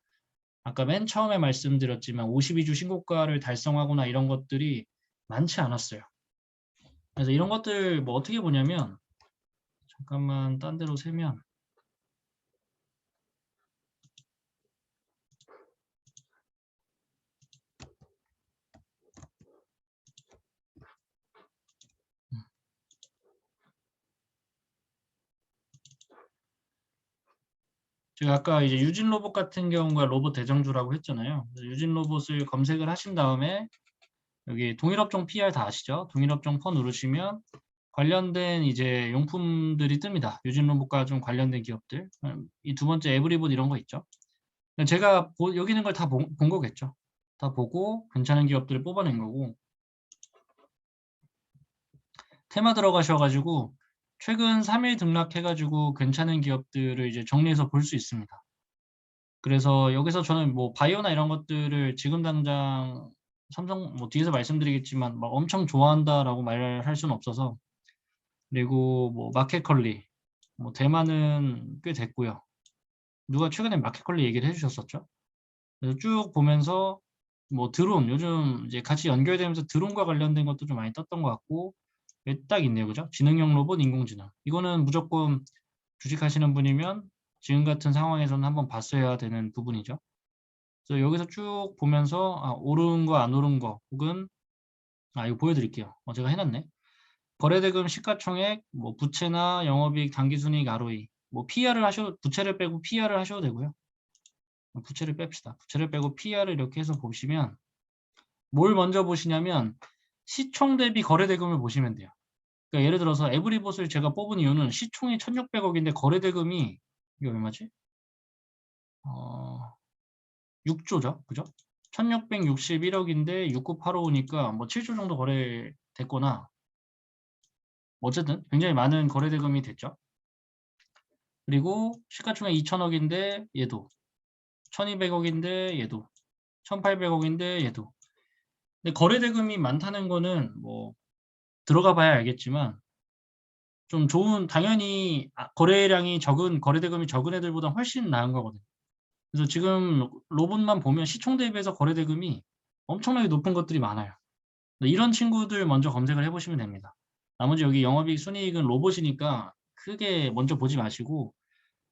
아까 맨 처음에 말씀드렸지만 52주 신고가를 달성하거나 이런 것들이 많지 않았어요. 그래서 이런 것들 뭐 어떻게 보냐면 잠깐만 딴 데로 세면 제가 아까 이제 유진 로봇 같은 경우가 로봇 대장주라고 했잖아요. 유진 로봇을 검색을 하신 다음에 여기 동일업종 PR 다 아시죠? 동일업종 퍼 누르시면 관련된 이제 용품들이 뜹니다. 유진 로봇과 좀 관련된 기업들. 이 두 번째 에브리봇 이런 거 있죠. 제가 여기 있는 걸 다 본 거겠죠. 다 보고 괜찮은 기업들을 뽑아낸 거고 테마 들어가셔가지고 최근 3일 등락해가지고 괜찮은 기업들을 이제 정리해서 볼 수 있습니다. 그래서 여기서 저는 뭐 바이오나 이런 것들을 지금 당장 삼성 뭐 뒤에서 말씀드리겠지만 막 엄청 좋아한다라고 말할 수는 없어서 그리고 뭐 마켓컬리 뭐 대만은 꽤 됐고요. 누가 최근에 마켓컬리 얘기를 해주셨었죠. 그래서 쭉 보면서 뭐 드론 요즘 이제 같이 연결되면서 드론과 관련된 것도 좀 많이 떴던 것 같고 딱 있네요, 그죠? 지능형 로봇, 인공지능. 이거는 무조건 주식하시는 분이면 지금 같은 상황에서는 한번 봤어야 되는 부분이죠. 그래서 여기서 쭉 보면서 오른 거, 안 오른 거, 혹은 이거 보여드릴게요. 제가 해놨네. 거래대금, 시가총액, 뭐 부채나 영업이익, 당기순이익, ROE, 뭐 PR을 하셔도 부채를 빼고 PR을 하셔도 되고요. 부채를 뺍시다. 부채를 빼고 PR을 이렇게 해서 보시면 뭘 먼저 보시냐면 시총 대비 거래대금을 보시면 돼요. 그러니까 예를 들어서 에브리봇을 제가 뽑은 이유는 시총이 1,600억인데 거래대금이 이게 얼마지? 6조죠. 그죠? 1,661억인데 6985니까 뭐 7조 정도 거래됐거나 어쨌든 굉장히 많은 거래대금이 됐죠. 그리고 시가총액 2,000억인데 얘도 1,200억인데 얘도 1,800억인데 얘도 근데 거래대금이 많다는 거는 뭐 들어가 봐야 알겠지만 좀 좋은 당연히 거래량이 적은 거래대금이 적은 애들보다 훨씬 나은 거거든요. 그래서 지금 로봇만 보면 시총 대비해서 거래대금이 엄청나게 높은 것들이 많아요. 이런 친구들 먼저 검색을 해보시면 됩니다. 나머지 여기 영업이익, 순이익은 로봇이니까 크게 먼저 보지 마시고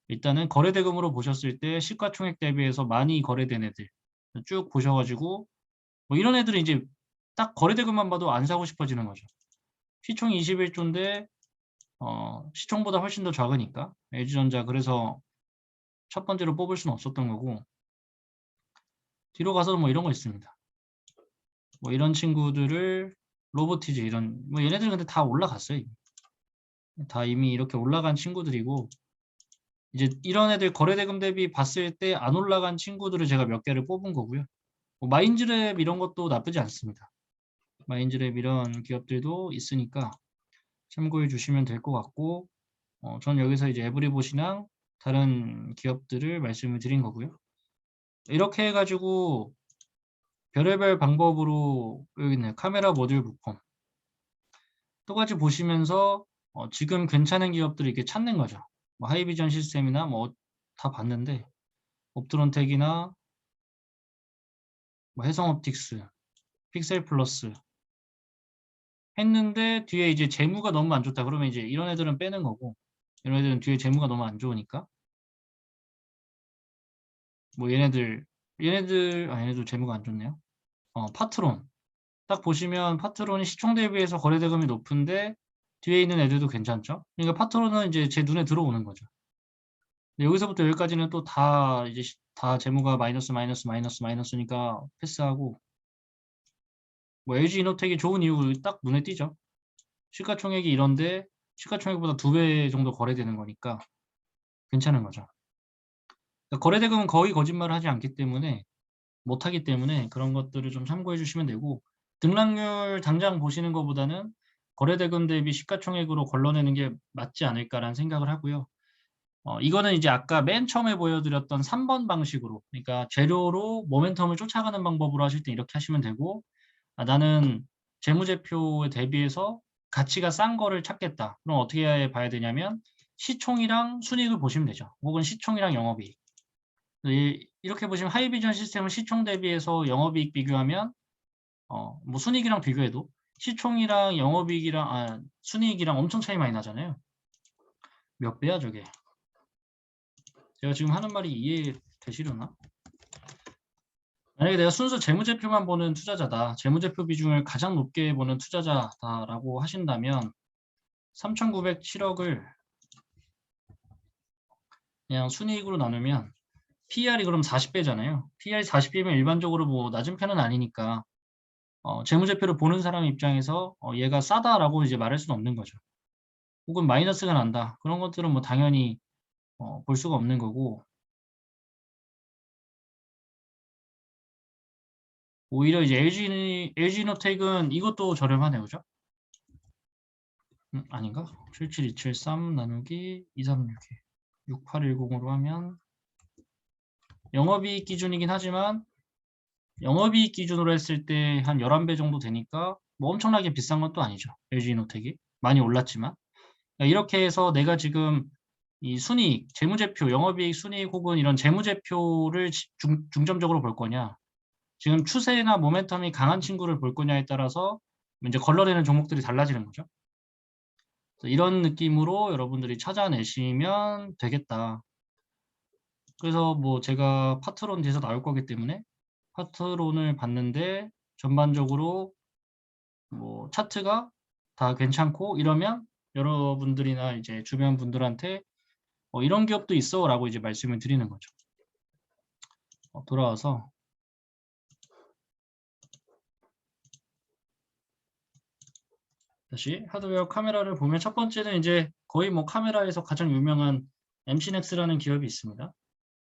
일단은 거래대금으로 보셨을 때 시가총액 대비해서 많이 거래된 애들 쭉 보셔가지고 뭐 이런 애들은 이제 딱 거래대금만 봐도 안 사고 싶어지는 거죠. 시총이 21조인데 시총보다 훨씬 더 작으니까 LG전자 그래서 첫 번째로 뽑을 수는 없었던 거고 뒤로 가서는 뭐 이런 거 있습니다. 뭐 이런 친구들을 로보티즈 이런 뭐 얘네들은 근데 다 올라갔어요. 다 이미 이렇게 올라간 친구들이고 이제 이런 애들 거래대금 대비 봤을 때 안 올라간 친구들을 제가 몇 개를 뽑은 거고요. 뭐 마인즈랩 이런 것도 나쁘지 않습니다. 마인즈랩 이런 기업들도 있으니까 참고해 주시면 될 것 같고 전 여기서 이제 에브리봇이랑 다른 기업들을 말씀을 드린 거고요. 이렇게 해가지고 별의별 방법으로 여기 있네요. 카메라 모듈 부품 똑같이 보시면서 지금 괜찮은 기업들을 이렇게 찾는 거죠. 뭐 하이비전 시스템이나 뭐 다 봤는데 옵트론텍이나 뭐 해성옵틱스, 픽셀 플러스 했는데 뒤에 이제 재무가 너무 안 좋다. 그러면 이제 이런 애들은 빼는 거고, 이런 애들은 뒤에 재무가 너무 안 좋으니까 뭐 얘네도 재무가 안 좋네요. 파트론 딱 보시면 파트론이 시총 대비해서 거래 대금이 높은데 뒤에 있는 애들도 괜찮죠. 그러니까 파트론은 이제 제 눈에 들어오는 거죠. 근데 여기서부터 여기까지는 또 다 이제 다 재무가 마이너스니까 패스하고, 뭐 LG 이노텍이 좋은 이유 딱 눈에 띄죠. 시가총액이 이런데 시가총액보다 2배 정도 거래되는 거니까 괜찮은 거죠. 그러니까 거래대금은 거의 거짓말을 하지 않기 때문에, 못하기 때문에 그런 것들을 좀 참고해 주시면 되고, 등락률 당장 보시는 것보다는 거래대금 대비 시가총액으로 걸러내는 게 맞지 않을까라는 생각을 하고요. 이거는 이제 아까 맨 처음에 보여드렸던 3번 방식으로, 그러니까 재료로 모멘텀을 쫓아가는 방법으로 하실 때 이렇게 하시면 되고, 나는 재무제표에 대비해서 가치가 싼 거를 찾겠다. 그럼 어떻게 봐야 되냐면 시총이랑 순이익을 보시면 되죠. 혹은 시총이랑 영업이익. 이렇게 보시면 하이비전 시스템은 시총 대비해서 영업이익 비교하면 뭐 순이익이랑 비교해도 시총이랑 영업이익이랑 순이익이랑 엄청 차이 많이 나잖아요. 몇 배야 저게? 제가 지금 하는 말이 이해되시려나? 만약에 내가 순수 재무제표만 보는 투자자다, 재무제표 비중을 가장 높게 보는 투자자다라고 하신다면 3,907억을 그냥 순이익으로 나누면 PER이 그럼 40배잖아요. PER이 40배면 일반적으로 뭐 낮은 편은 아니니까 재무제표를 보는 사람 입장에서 얘가 싸다라고 이제 말할 수는 없는 거죠. 혹은 마이너스가 난다. 그런 것들은 뭐 당연히 볼 수가 없는 거고, 오히려 이제 LG노텍은 이것도 저렴하네요. 그죠? 아닌가? 77273 나누기 2362 6810으로 하면 영업이익 기준이긴 하지만 영업이익 기준으로 했을 때 한 11배 정도 되니까 뭐 엄청나게 비싼 것도 아니죠. LG노텍이 많이 올랐지만, 그러니까 이렇게 해서 내가 지금 이 순이익, 재무제표, 영업이익, 순이익 혹은 이런 재무제표를 중점적으로 볼 거냐, 지금 추세나 모멘텀이 강한 친구를 볼 거냐에 따라서 이제 걸러내는 종목들이 달라지는 거죠. 이런 느낌으로 여러분들이 찾아내시면 되겠다. 그래서 뭐 제가 파트론 뒤에서 나올 거기 때문에 파트론을 봤는데 전반적으로 뭐 차트가 다 괜찮고 이러면 여러분들이나 이제 주변 분들한테 이런 기업도 있어라고 이제 말씀을 드리는 거죠. 돌아와서 다시 하드웨어 카메라를 보면 첫 번째는 이제 거의 뭐 카메라에서 가장 유명한 MC넥스라는 기업이 있습니다.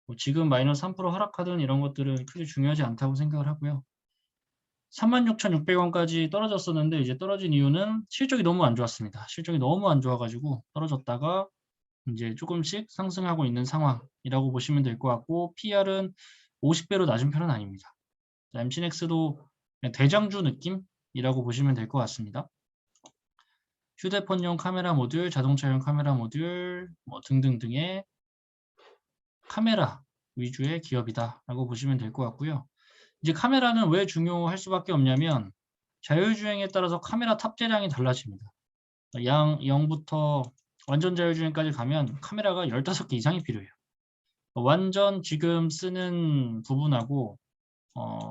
뭐 지금 마이너스 3% 하락하든 이런 것들은 크게 중요하지 않다고 생각을 하고요. 36,600원까지 떨어졌었는데 이제 떨어진 이유는 실적이 너무 안 좋았습니다. 실적이 너무 안 좋아가지고 떨어졌다가 이제 조금씩 상승하고 있는 상황이라고 보시면 될 것 같고, PR은 50배로 낮은 편은 아닙니다. MC넥스도 대장주 느낌이라고 보시면 될 것 같습니다. 휴대폰용 카메라 모듈, 자동차용 카메라 모듈 뭐 등등등의 카메라 위주의 기업이다라고 보시면 될 것 같고요. 이제 카메라는 왜 중요할 수밖에 없냐면 자율주행에 따라서 카메라 탑재량이 달라집니다. 0부터 완전 자율주행까지 가면 카메라가 15개 이상이 필요해요. 완전 지금 쓰는 부분하고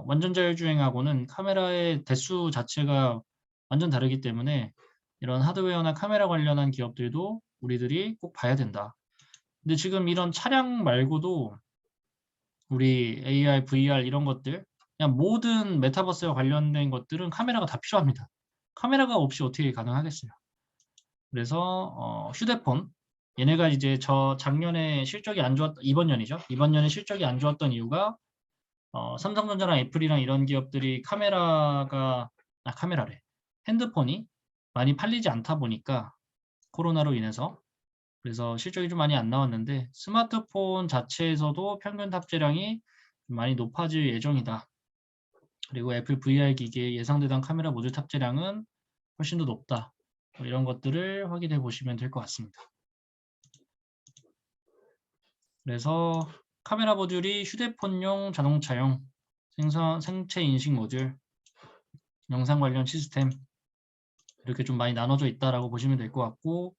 완전 자율주행하고는 카메라의 대수 자체가 완전 다르기 때문에 이런 하드웨어나 카메라 관련한 기업들도 우리들이 꼭 봐야 된다. 근데 지금 이런 차량 말고도 우리 AR, VR 이런 것들, 그냥 모든 메타버스와 관련된 것들은 카메라가 다 필요합니다. 카메라가 없이 어떻게 가능하겠어요. 그래서 휴대폰, 얘네가 이제 저 작년에 실적이 안 좋았던, 이번 년이죠. 이번 년에 실적이 안 좋았던 이유가 삼성전자랑 애플이랑 이런 기업들이 카메라래. 핸드폰이 많이 팔리지 않다 보니까 코로나로 인해서, 그래서 실적이 좀 많이 안 나왔는데 스마트폰 자체에서도 평균 탑재량이 좀 많이 높아질 예정이다. 그리고 애플 VR 기기의 예상되던 카메라 모듈 탑재량은 훨씬 더 높다. 이런 것들을 확인해 보시면 될 것 같습니다. 그래서 카메라 모듈이 휴대폰용, 자동차용 생체 인식 모듈, 영상 관련 시스템 이렇게 좀 많이 나눠져 있다라고 보시면 될 것 같고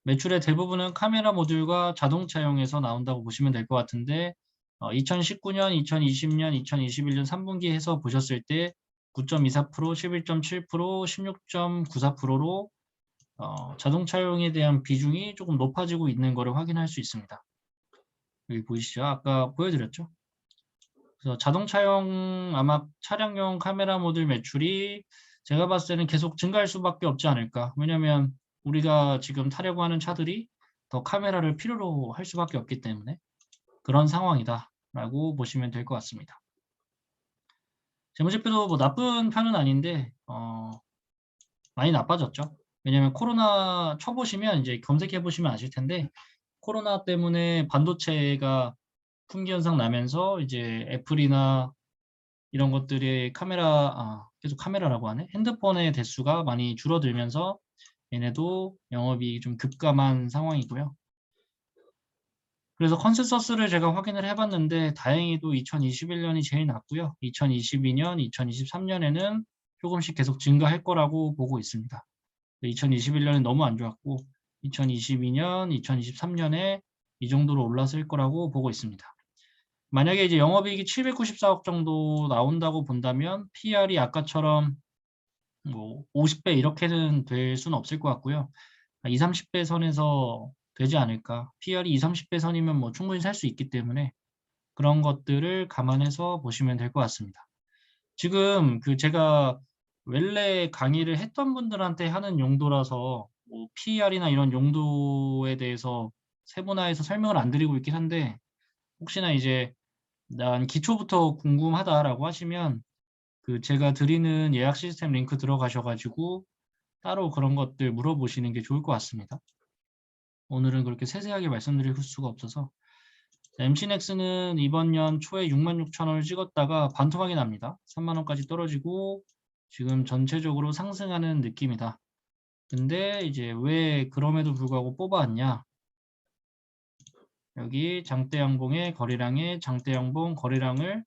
매출의 대부분은 카메라 모듈과 자동차용에서 나온다고 보시면 될 것 같은데 2019년, 2020년, 2021년 3분기 해서 보셨을 때 9.24%, 11.7%, 16.94%로 자동차용에 대한 비중이 조금 높아지고 있는 것을 확인할 수 있습니다. 여기 보이시죠? 아까 보여드렸죠? 그래서 자동차용 아마 차량용 카메라 모듈 매출이 제가 봤을 때는 계속 증가할 수밖에 없지 않을까. 왜냐하면 우리가 지금 타려고 하는 차들이 더 카메라를 필요로 할 수밖에 없기 때문에 그런 상황이다라고 보시면 될 것 같습니다. 재무제표도 뭐 나쁜 편은 아닌데 많이 나빠졌죠. 왜냐하면 코로나 쳐보시면 이제 검색해 보시면 아실 텐데 코로나 때문에 반도체가 품귀 현상 나면서 이제 애플이나 이런 것들의 카메라, 계속 카메라라고 하네. 핸드폰의 대수가 많이 줄어들면서 얘네도 영업이익이 좀 급감한 상황이고요. 그래서 컨센서스를 제가 확인을 해봤는데 다행히도 2021년이 제일 낮고요. 2022년, 2023년에는 조금씩 계속 증가할 거라고 보고 있습니다. 2021년은 너무 안 좋았고 2022년, 2023년에 이 정도로 올랐을 거라고 보고 있습니다. 만약에 이제 영업이익이 794억 정도 나온다고 본다면 PR이 아까처럼 뭐 50배 이렇게는 될 수는 없을 것 같고요. 2, 30배 선에서 되지 않을까. PR이 2, 30배 선이면 뭐 충분히 살 수 있기 때문에 그런 것들을 감안해서 보시면 될 것 같습니다. 지금 그 제가 원래 강의를 했던 분들한테 하는 용도라서 뭐 PR이나 이런 용도에 대해서 세분화해서 설명을 안 드리고 있긴 한데 혹시나 이제 난 기초부터 궁금하다라고 하시면 그 제가 드리는 예약 시스템 링크 들어가셔가지고 따로 그런 것들 물어보시는 게 좋을 것 같습니다. 오늘은 그렇게 세세하게 말씀드릴 수가 없어서 MC넥스는 이번 년 초에 66,000원을 찍었다가 반토막이 납니다. 3만원까지 떨어지고 지금 전체적으로 상승하는 느낌이다. 근데 이제 왜 그럼에도 불구하고 뽑아왔냐? 여기 장대양봉의 거래량에 장대양봉 거래량을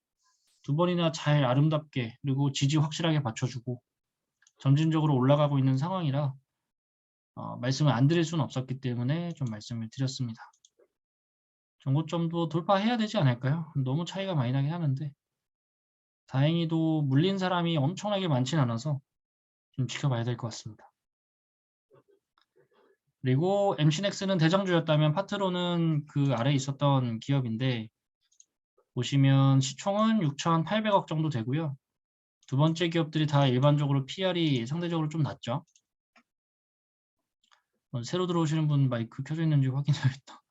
두 번이나 잘 아름답게 그리고 지지 확실하게 받쳐주고 점진적으로 올라가고 있는 상황이라 말씀을 안 드릴 수는 없었기 때문에 좀 말씀을 드렸습니다. 정고점도 돌파해야 되지 않을까요? 너무 차이가 많이 나긴 하는데 다행히도 물린 사람이 엄청나게 많진 않아서 좀 지켜봐야 될 것 같습니다. 그리고 MC넥스는 대장주였다면 파트로는 그 아래에 있었던 기업인데 보시면 시총은 6,800억 정도 되고요. 두 번째 기업들이 다 일반적으로 PR이 상대적으로 좀 낮죠. 새로 들어오시는 분 마이크 켜져 있는지 확인해야겠다.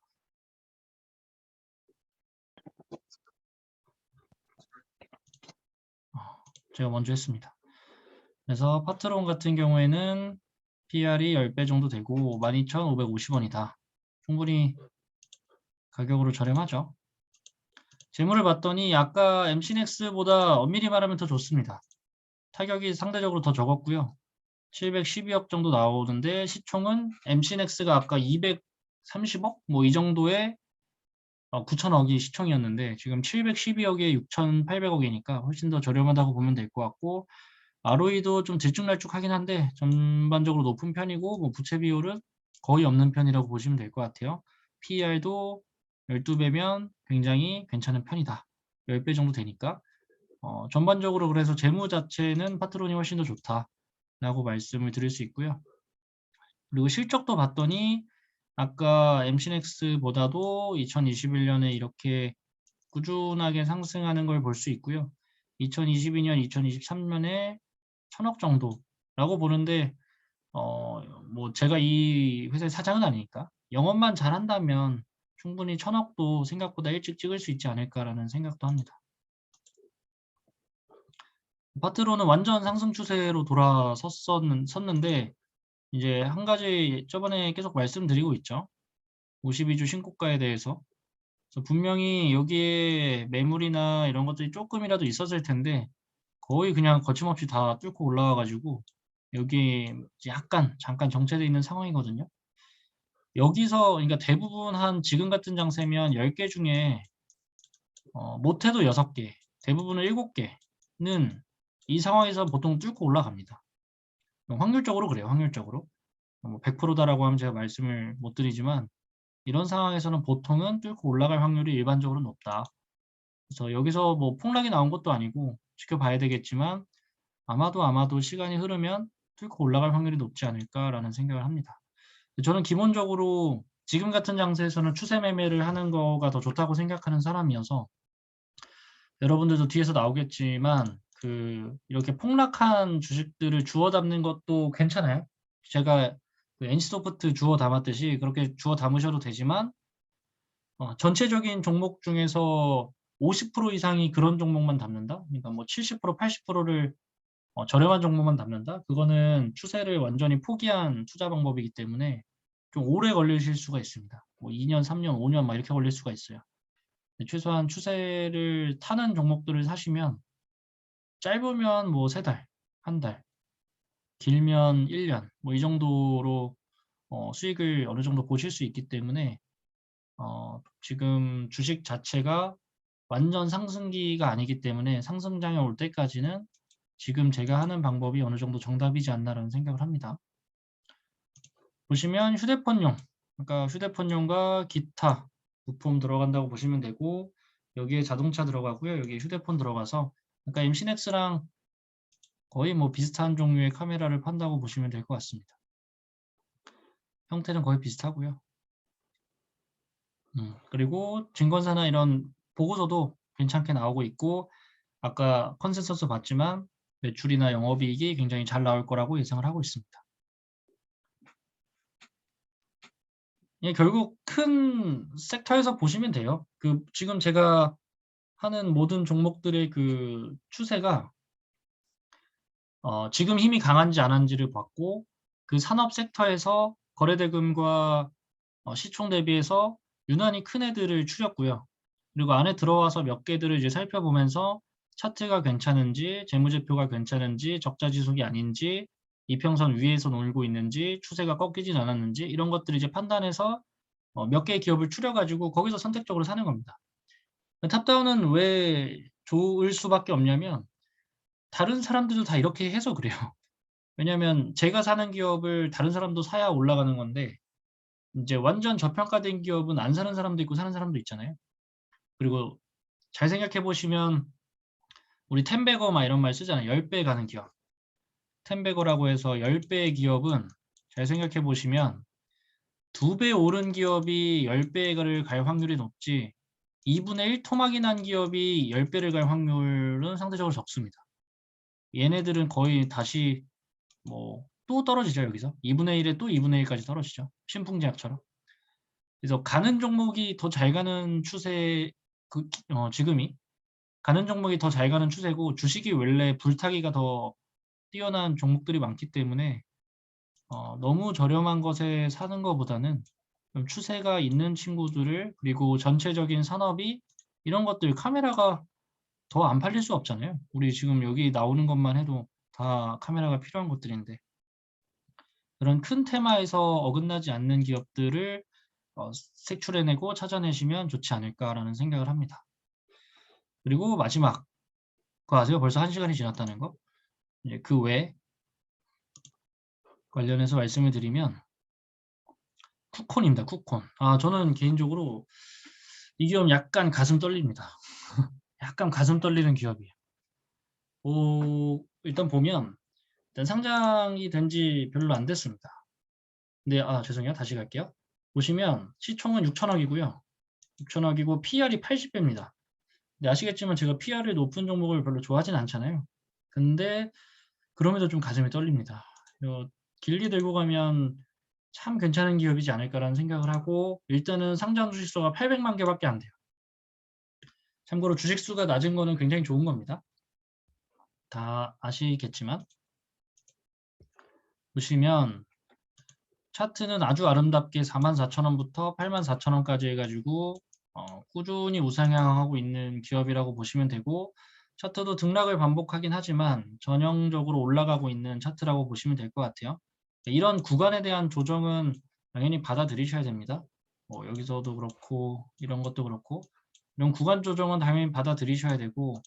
제가 먼저 했습니다. 그래서 파트론 같은 경우에는 PR이 10배 정도 되고 12,550원이다. 충분히 가격으로 저렴하죠. 재물을 봤더니 아까 MC넥스보다 엄밀히 말하면 더 좋습니다. 타격이 상대적으로 더 적었고요. 712억 정도 나오는데 시총은 MC넥스가 아까 230억? 뭐 이 정도의 9천억이 시총이었는데 지금 712억에 6,800억이니까 훨씬 더 저렴하다고 보면 될 것 같고 ROE도 좀 들쭉날쭉하긴 한데 전반적으로 높은 편이고 뭐 부채 비율은 거의 없는 편이라고 보시면 될 것 같아요. PER도 12배면 굉장히 괜찮은 편이다. 10배 정도 되니까 전반적으로 그래서 재무 자체는 파트론이 훨씬 더 좋다라고 말씀을 드릴 수 있고요. 그리고 실적도 봤더니 아까 MC넥스보다도 2021년에 이렇게 꾸준하게 상승하는 걸 볼 수 있고요. 2022년, 2023년에 1,000억 정도라고 보는데 뭐 제가 이 회사의 사장은 아니니까 영업만 잘한다면 충분히 1,000억도 생각보다 일찍 찍을 수 있지 않을까라는 생각도 합니다. 파트로는 완전 상승 추세로 돌아섰는데 이제 한 가지 저번에 계속 말씀드리고 있죠. 52주 신고가에 대해서. 그래서 분명히 여기에 매물이나 이런 것들이 조금이라도 있었을 텐데 거의 그냥 거침없이 다 뚫고 올라와가지고 여기 약간 잠깐 정체되어 있는 상황이거든요. 여기서 그러니까 대부분 한 지금 같은 장세면 10개 중에 못해도 6개, 대부분의 7개는 이 상황에서 보통 뚫고 올라갑니다. 확률적으로 그래요. 확률적으로. 뭐 100%다라고 하면 제가 말씀을 못 드리지만 이런 상황에서는 보통은 뚫고 올라갈 확률이 일반적으로 높다. 그래서 여기서 뭐 폭락이 나온 것도 아니고 지켜봐야 되겠지만 아마도 시간이 흐르면 뚫고 올라갈 확률이 높지 않을까라는 생각을 합니다. 저는 기본적으로 지금 같은 장세에서는 추세 매매를 하는 거가 더 좋다고 생각하는 사람이어서 여러분들도 뒤에서 나오겠지만 이렇게 폭락한 주식들을 주워 담는 것도 괜찮아요. 제가 NC소프트 주워 담았듯이 그렇게 주워 담으셔도 되지만 전체적인 종목 중에서 50% 이상이 그런 종목만 담는다? 그러니까 뭐 70%, 80%를 저렴한 종목만 담는다? 그거는 추세를 완전히 포기한 투자 방법이기 때문에 좀 오래 걸리실 수가 있습니다. 뭐 2년, 3년, 5년 막 이렇게 걸릴 수가 있어요. 최소한 추세를 타는 종목들을 사시면 짧으면 뭐 3달, 1달, 길면 1년 뭐 이 정도로 수익을 어느 정도 보실 수 있기 때문에 지금 주식 자체가 완전 상승기가 아니기 때문에 상승장에 올 때까지는 지금 제가 하는 방법이 어느 정도 정답이지 않나라는 생각을 합니다. 보시면 휴대폰용, 그러니까 휴대폰용과 기타 부품 들어간다고 보시면 되고 여기에 자동차 들어가고요. 여기에 휴대폰 들어가서 그러니까 임신엑스랑 거의 뭐 비슷한 종류의 카메라를 판다고 보시면 될 것 같습니다. 형태는 거의 비슷하고요. 그리고 증권사나 이런 보고서도 괜찮게 나오고 있고 아까 컨센서스 봤지만 매출이나 영업이익이 굉장히 잘 나올 거라고 예상을 하고 있습니다. 예, 결국 큰 섹터에서 보시면 돼요. 지금 제가 하는 모든 종목들의 추세가 지금 힘이 강한지 안 한지를 봤고 그 산업 섹터에서 거래대금과 시총 대비해서 유난히 큰 애들을 추렸고요. 그리고 안에 들어와서 몇 개들을 이제 살펴보면서 차트가 괜찮은지, 재무제표가 괜찮은지, 적자 지속이 아닌지, 이평선 위에서 놀고 있는지, 추세가 꺾이진 않았는지 이런 것들을 이제 판단해서 몇 개의 기업을 추려가지고 거기서 선택적으로 사는 겁니다. 탑다운은 왜 좋을 수밖에 없냐면 다른 사람들도 다 이렇게 해서 그래요. 왜냐하면 제가 사는 기업을 다른 사람도 사야 올라가는 건데 이제 완전 저평가된 기업은 안 사는 사람도 있고 사는 사람도 있잖아요. 그리고 잘 생각해 보시면 우리 텐베거 막 이런 말 쓰잖아요. 10배 가는 기업. 텐베거라고 해서 10배의 기업은 잘 생각해 보시면 2배 오른 기업이 10배를 갈 확률이 높지 2분의 1 토막이 난 기업이 10배를 갈 확률은 상대적으로 적습니다. 얘네들은 거의 다시 뭐 또 떨어지죠. 여기서 2분의 1에 또 2분의 1까지 떨어지죠. 신풍제약처럼. 그래서 가는 종목이 더 잘 가는 추세 지금이 가는 종목이 더 잘 가는 추세고 주식이 원래 불타기가 더 뛰어난 종목들이 많기 때문에 너무 저렴한 것에 사는 것보다는 좀 추세가 있는 친구들을 그리고 전체적인 산업이 이런 것들 카메라가 더 안 팔릴 수 없잖아요. 우리 지금 여기 나오는 것만 해도 다 카메라가 필요한 것들인데 그런 큰 테마에서 어긋나지 않는 기업들을 색출해내고 찾아내시면 좋지 않을까라는 생각을 합니다. 그리고 마지막 그거 아세요? 벌써 1시간이 지났다는 거? 그 외에 관련해서 말씀을 드리면 쿠콘입니다. 쿠콘. 저는 개인적으로 이 기업 약간 가슴 떨립니다. 약간 가슴 떨리는 기업이에요. 일단 보면 일단 상장이 된 지 별로 안 됐습니다. 근데 죄송해요. 다시 갈게요. 보시면 시총은 6천억이고요. 6천억이고 PR이 80배입니다. 근데 아시겠지만 제가 PR이 높은 종목을 별로 좋아하진 않잖아요. 근데 그럼에도 좀 가슴이 떨립니다. 길게 들고 가면 참 괜찮은 기업이지 않을까라는 생각을 하고 일단은 상장 주식수가 800만 개밖에 안 돼요. 참고로 주식수가 낮은 거는 굉장히 좋은 겁니다. 다 아시겠지만 보시면 차트는 아주 아름답게 44,000원부터 84,000원까지 해가지고 꾸준히 우상향하고 있는 기업이라고 보시면 되고 차트도 등락을 반복하긴 하지만 전형적으로 올라가고 있는 차트라고 보시면 될 것 같아요. 이런 구간에 대한 조정은 당연히 받아들이셔야 됩니다. 여기서도 그렇고 이런 것도 그렇고 이런 구간 조정은 당연히 받아들이셔야 되고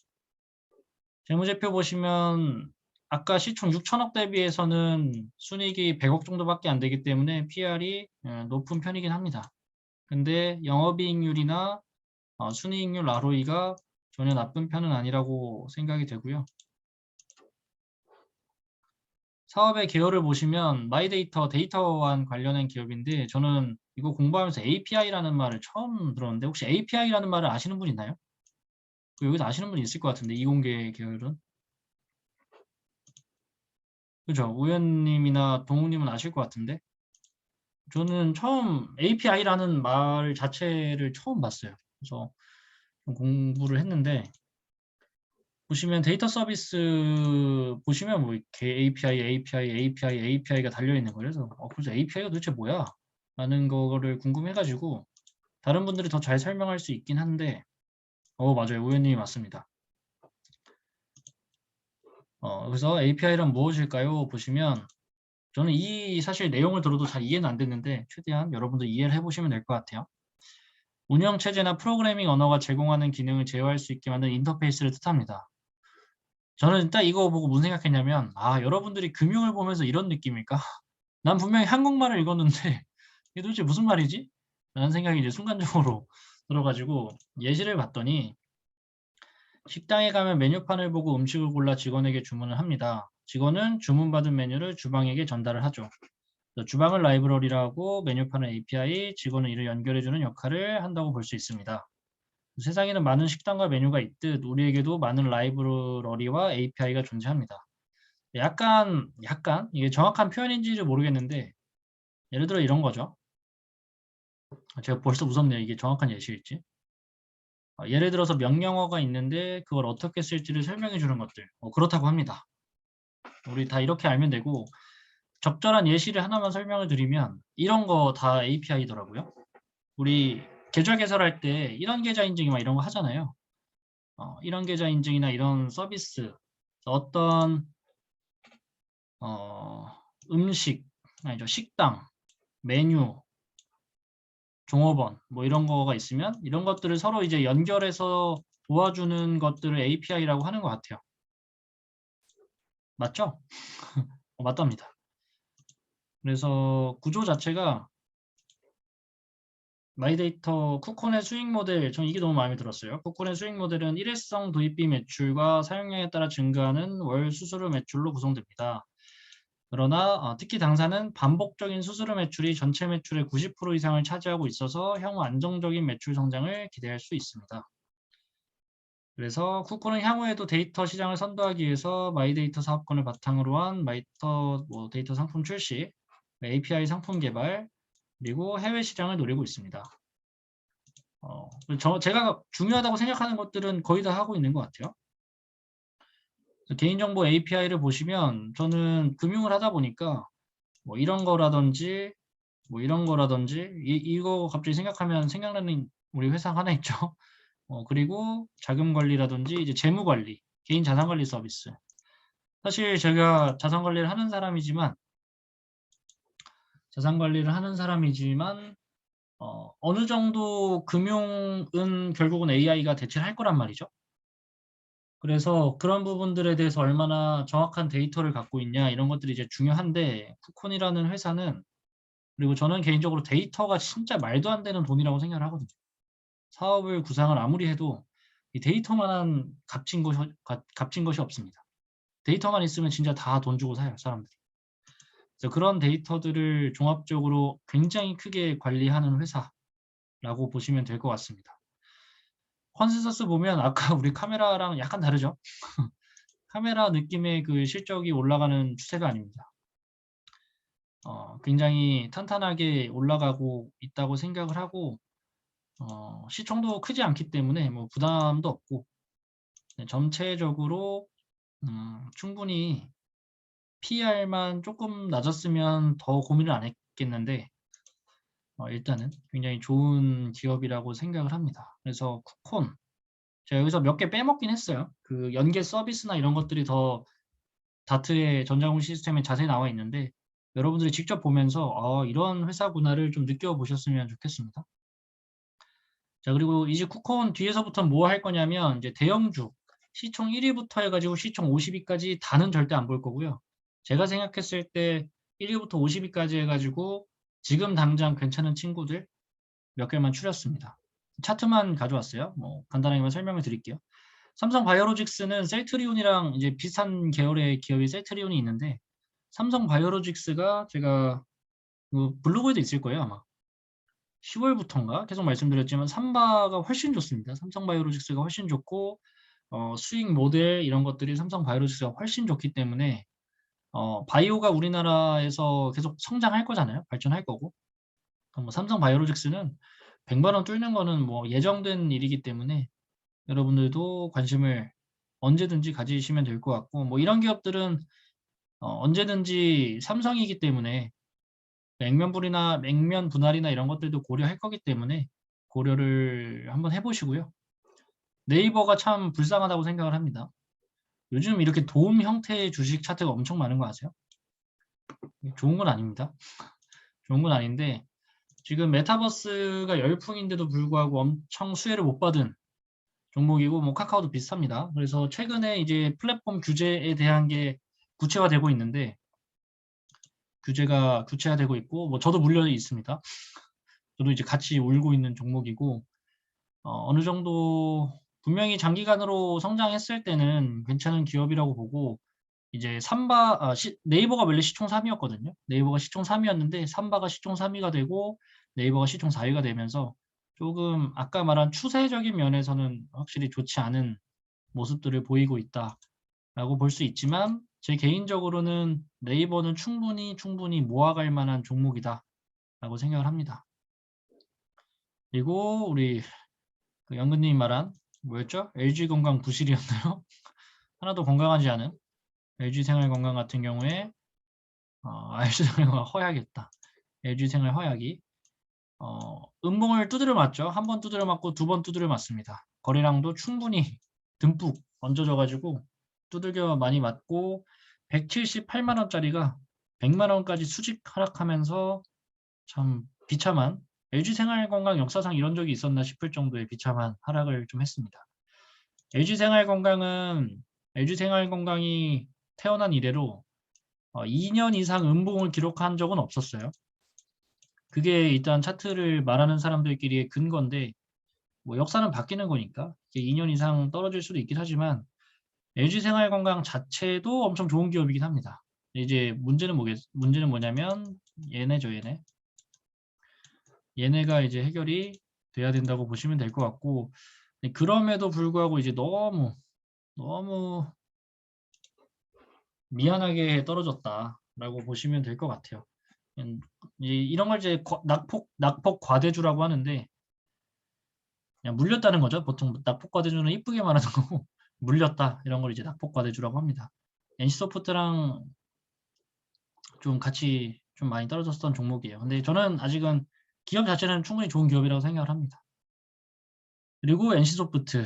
재무제표 보시면 아까 시총 6천억 대비해서는 순이익이 100억 정도밖에 안 되기 때문에 PR이 높은 편이긴 합니다. 근데 영업이익률이나 순이익률 ROE가 전혀 나쁜 편은 아니라고 생각이 되고요. 사업의 계열을 보시면 마이데이터, 데이터와 관련된 기업인데 저는 이거 공부하면서 API라는 말을 처음 들었는데 혹시 API라는 말을 아시는 분 있나요? 여기서 아시는 분 있을 것 같은데 이공계 계열은? 그죠? 우현님이나 동욱님은 아실 것 같은데 저는 처음 API라는 말 자체를 처음 봤어요. 그래서 좀 공부를 했는데 보시면 데이터 서비스 보시면 뭐 이렇게 API가 달려 있는 거예요. 그래서 API가 도대체 뭐야? 라는 거를 궁금해가지고 다른 분들이 더 잘 설명할 수 있긴 한데 맞아요. 우현님이 맞습니다. 그래서 API란 무엇일까요? 보시면 저는 이 사실 내용을 들어도 잘 이해는 안 됐는데 최대한 여러분들 이해를 해보시면 될 것 같아요. 운영체제나 프로그래밍 언어가 제공하는 기능을 제어할 수 있게 만든 인터페이스를 뜻합니다. 저는 딱 이거 보고 무슨 생각했냐면 여러분들이 금융을 보면서 이런 느낌일까? 난 분명히 한국말을 읽었는데 이게 도대체 무슨 말이지? 라는 생각이 이제 순간적으로 들어가지고 예시를 봤더니 식당에 가면 메뉴판을 보고 음식을 골라 직원에게 주문을 합니다. 직원은 주문받은 메뉴를 주방에게 전달을 하죠. 주방을 라이브러리라고 메뉴판을 API, 직원은 이를 연결해주는 역할을 한다고 볼 수 있습니다. 세상에는 많은 식당과 메뉴가 있듯 우리에게도 많은 라이브러리와 API가 존재합니다. 약간 이게 정확한 표현인지를 모르겠는데 예를 들어 이런 거죠. 제가 벌써 무섭네요. 이게 정확한 예시일지. 예를 들어서 명령어가 있는데 그걸 어떻게 쓸지를 설명해 주는 것들. 그렇다고 합니다. 우리 다 이렇게 알면 되고 적절한 예시를 하나만 설명을 드리면 이런 거 다 API더라고요. 우리 계좌 개설할 때 이런 계좌 인증이 막 이런 거 하잖아요. 이런 계좌 인증이나 이런 서비스 어떤 음식 아니죠 식당 메뉴 종업원 뭐 이런 거가 있으면 이런 것들을 서로 이제 연결해서 도와주는 것들을 API라고 하는 것 같아요. 맞죠? 맞답니다. 그래서 구조 자체가 마이데이터 쿠콘의 수익 모델, 전 이게 너무 마음에 들었어요. 쿠콘의 수익 모델은 일회성 도입비 매출과 사용량에 따라 증가하는 월 수수료 매출로 구성됩니다. 그러나 특히 당사는 반복적인 수수료 매출이 전체 매출의 90% 이상을 차지하고 있어서 향후 안정적인 매출 성장을 기대할 수 있습니다. 그래서 쿠콘은 향후에도 데이터 시장을 선도하기 위해서 마이데이터 사업권을 바탕으로 한 데이터 상품 출시, API 상품 개발, 그리고 해외 시장을 노리고 있습니다. 제가 중요하다고 생각하는 것들은 거의 다 하고 있는 것 같아요. 개인정보 API를 보시면 저는 금융을 하다 보니까 뭐 이런 거라든지 이거 갑자기 생각나는 우리 회사 하나 있죠. 그리고 자금 관리라든지 이제 재무 관리, 개인 자산 관리 서비스. 사실 제가 자산 관리를 하는 사람이지만 어느 정도 금융은 결국은 AI가 대체를 할 거란 말이죠. 그래서 그런 부분들에 대해서 얼마나 정확한 데이터를 갖고 있냐 이런 것들이 이제 중요한데 쿠콘이라는 회사는 그리고 저는 개인적으로 데이터가 진짜 말도 안 되는 돈이라고 생각을 하거든요. 사업을 구상을 아무리 해도 이 데이터만한 값진 것이 없습니다. 데이터만 있으면 진짜 다 돈 주고 사요, 사람들이. 그래서 그런 데이터들을 종합적으로 굉장히 크게 관리하는 회사라고 보시면 될 것 같습니다. 컨센서스 보면 아까 우리 카메라랑 약간 다르죠? 카메라 느낌의 그 실적이 올라가는 추세가 아닙니다. 굉장히 탄탄하게 올라가고 있다고 생각을 하고 시총도 크지 않기 때문에 뭐 부담도 없고 전체적으로 충분히 PER만 조금 낮았으면 더 고민을 안 했겠는데 일단은 굉장히 좋은 기업이라고 생각을 합니다. 그래서 쿠콘 제가 여기서 몇 개 빼먹긴 했어요. 그 연계 서비스나 이런 것들이 더 다트의 전자공시 시스템에 자세히 나와 있는데 여러분들이 직접 보면서 이런 회사구나를 좀 느껴보셨으면 좋겠습니다. 자, 그리고 이제 쿠콘 뒤에서부터 뭐 할 거냐면 이제 대형주, 시총 1위부터 해가지고 시총 50위까지 다는 절대 안 볼 거고요. 제가 생각했을 때 1위부터 50위까지 해가지고 지금 당장 괜찮은 친구들 몇 개만 추렸습니다. 차트만 가져왔어요. 뭐 간단하게만 설명을 드릴게요. 삼성 바이오로직스는 셀트리온이랑 이제 비슷한 계열의 기업이 셀트리온이 있는데 삼성 바이오로직스가 제가 그 블로그에도 있을 거예요 아마. 10월부터인가 계속 말씀드렸지만 삼바가 훨씬 좋습니다. 삼성 바이오로직스가 훨씬 좋고 수익 모델 이런 것들이 삼성 바이오로직스가 훨씬 좋기 때문에 바이오가 우리나라에서 계속 성장할 거잖아요. 발전할 거고. 뭐 삼성 바이오로직스는 100만 원 뚫는 거는 뭐 예정된 일이기 때문에 여러분들도 관심을 언제든지 가지시면 될 것 같고 뭐 이런 기업들은 언제든지 삼성이기 때문에 액면 분할이나 이런 것들도 고려할 거기 때문에 고려를 한번 해보시고요. 네이버가 참 불쌍하다고 생각을 합니다. 요즘 이렇게 도움 형태의 주식 차트가 엄청 많은 거 아세요? 좋은 건 아닙니다. 좋은 건 아닌데 지금 메타버스가 열풍인데도 불구하고 엄청 수혜를 못 받은 종목이고 뭐 카카오도 비슷합니다. 그래서 최근에 이제 플랫폼 규제에 대한 게 구체화되고 있는데 규제가 구체화되고 있고 뭐 저도 물려 있습니다. 저도 이제 같이 울고 있는 종목이고 어느 정도 분명히 장기간으로 성장했을 때는 괜찮은 기업이라고 보고 이제 네이버가 원래 시총 3위였거든요. 네이버가 시총 3위였는데 삼바가 시총 3위가 되고 네이버가 시총 4위가 되면서 조금 아까 말한 추세적인 면에서는 확실히 좋지 않은 모습들을 보이고 있다라고 볼 수 있지만 제 개인적으로는 네이버는 충분히 모아갈 만한 종목이다라고 생각을 합니다. 그리고 우리 그 연근님이 말한 뭐였죠? LG건강 부실이었나요? 하나도 건강하지 않은 LG생활건강 같은 경우에 LG생활건강 허약했다. LG생활 허약이 음봉을 두드려 맞죠. 한 번 두드려 맞고 두 번 두드려 맞습니다. 거래량도 충분히 듬뿍 얹어져가지고 두들겨 많이 맞고 178만 원짜리가 100만 원까지 수직 하락하면서 참 비참한 LG생활건강 역사상 이런 적이 있었나 싶을 정도의 비참한 하락을 좀 했습니다. LG생활건강이 태어난 이래로 2년 이상 음봉을 기록한 적은 없었어요. 그게 일단 차트를 말하는 사람들끼리의 근거인데 뭐 역사는 바뀌는 거니까 이게 2년 이상 떨어질 수도 있긴 하지만 LG생활건강 자체도 엄청 좋은 기업이긴 합니다. 이제 문제는 뭐냐면 얘네죠, 얘네. 얘네가 이제 해결이 돼야 된다고 보시면 될 것 같고 그럼에도 불구하고 이제 너무 미안하게 떨어졌다라고 보시면 될 것 같아요. 이런 걸 이제 낙폭 과대주라고 하는데 그냥 물렸다는 거죠. 보통 낙폭 과대주는 이쁘게 말하는 거고 물렸다 이런 걸 이제 낙폭 과대주라고 합니다. NC소프트랑 좀 같이 좀 많이 떨어졌던 종목이에요. 근데 저는 아직은 기업 자체는 충분히 좋은 기업이라고 생각을 합니다. 그리고 NC소프트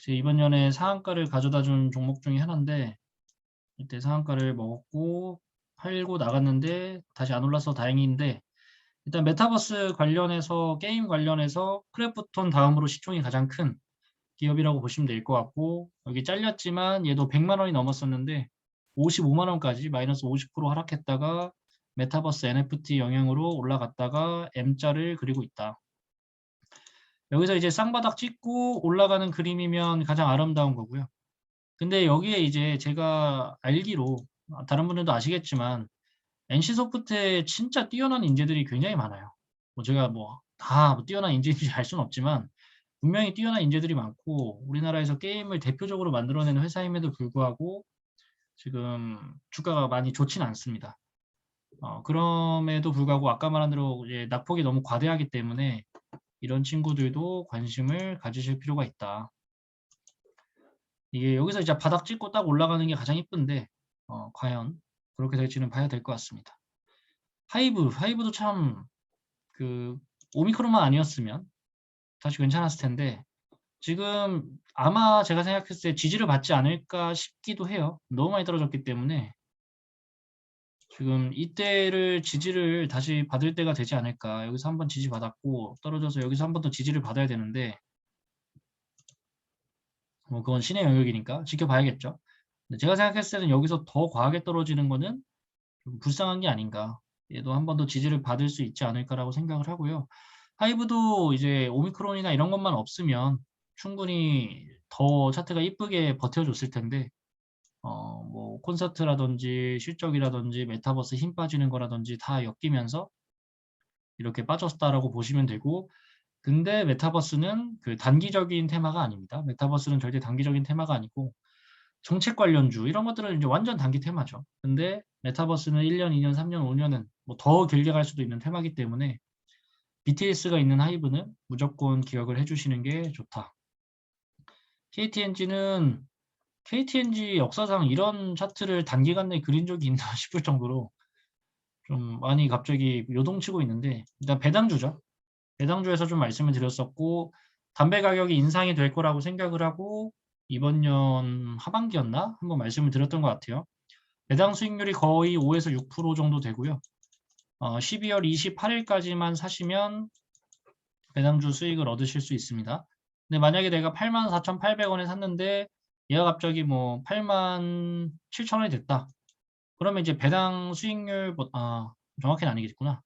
이번 년에 상한가를 가져다 준 종목 중에 하나인데 이때 상한가를 먹었고 팔고 나갔는데 다시 안 올라서 다행인데 일단 메타버스 관련해서 게임 관련해서 크래프톤 다음으로 시총이 가장 큰 기업이라고 보시면 될 것 같고 여기 잘렸지만 얘도 100만 원이 넘었었는데 55만 원까지 마이너스 50% 하락했다가 메타버스 NFT 영향으로 올라갔다가 M자를 그리고 있다. 여기서 이제 쌍바닥 찍고 올라가는 그림이면 가장 아름다운 거고요. 근데 여기에 이제 제가 알기로 다른 분들도 아시겠지만 NC소프트에 진짜 뛰어난 인재들이 굉장히 많아요. 뭐 제가 뭐 다 뛰어난 인재인지 알 수는 없지만 분명히 뛰어난 인재들이 많고 우리나라에서 게임을 대표적으로 만들어내는 회사임에도 불구하고 지금 주가가 많이 좋지는 않습니다. 그럼에도 불구하고 아까 말한 대로 이제 낙폭이 너무 과대하기 때문에 이런 친구들도 관심을 가지실 필요가 있다. 이게 여기서 이제 바닥 찍고 딱 올라가는 게 가장 이쁜데 과연 그렇게 될지는 봐야 될 것 같습니다. 하이브도 참 그 오미크론만 아니었으면 다시 괜찮았을 텐데 지금 아마 제가 생각했을 때 지지를 받지 않을까 싶기도 해요. 너무 많이 떨어졌기 때문에 지금 이때를 지지를 다시 받을 때가 되지 않을까. 여기서 한번 지지 받았고 떨어져서 여기서 한 번 더 지지를 받아야 되는데 뭐 그건 신의 영역이니까 지켜봐야겠죠. 근데 제가 생각했을 때는 여기서 더 과하게 떨어지는 거는 좀 불쌍한 게 아닌가. 얘도 한 번 더 지지를 받을 수 있지 않을까라고 생각을 하고요. 하이브도 이제 오미크론이나 이런 것만 없으면 충분히 더 차트가 이쁘게 버텨줬을 텐데 뭐 콘서트라든지 실적이라든지 메타버스 힘 빠지는 거라든지 다 엮이면서 이렇게 빠졌다라고 보시면 되고, 근데 메타버스는 그 단기적인 테마가 아닙니다. 메타버스는 절대 단기적인 테마가 아니고 정책 관련주 이런 것들은 이제 완전 단기 테마죠. 근데 메타버스는 1년, 2년, 3년, 5년은 뭐 더 길게 갈 수도 있는 테마이기 때문에 BTS가 있는 하이브는 무조건 기억을 해주시는 게 좋다. KTNG 역사상 이런 차트를 단기간 내에 그린 적이 있나 싶을 정도로 좀 많이 갑자기 요동치고 있는데, 일단 배당주죠. 배당주에서 좀 말씀을 드렸었고, 담배 가격이 인상이 될 거라고 생각을 하고 이번 년 하반기였나? 한번 말씀을 드렸던 것 같아요. 배당 수익률이 거의 5에서 6% 정도 되고요. 12월 28일까지만 사시면 배당주 수익을 얻으실 수 있습니다. 근데 만약에 내가 84,800원에 샀는데 얘가 갑자기 뭐 87,000원이 됐다. 그러면 이제 배당 수익률, 정확히는 아니겠구나.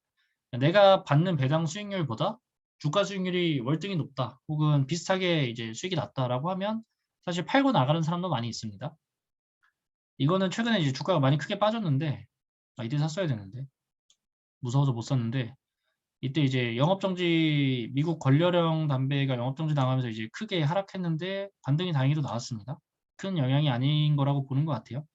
내가 받는 배당 수익률보다 주가 수익률이 월등히 높다. 혹은 비슷하게 이제 수익이 낮다라고 하면 사실 팔고 나가는 사람도 많이 있습니다. 이거는 최근에 이제 주가가 많이 크게 빠졌는데, 이때 샀어야 되는데 무서워서 못 샀는데, 이때 이제 영업정지, 미국 관련형 담배가 영업정지 당하면서 이제 크게 하락했는데 반등이 다행히도 나왔습니다. 큰 영향이 아닌 거라고 보는 것 같아요.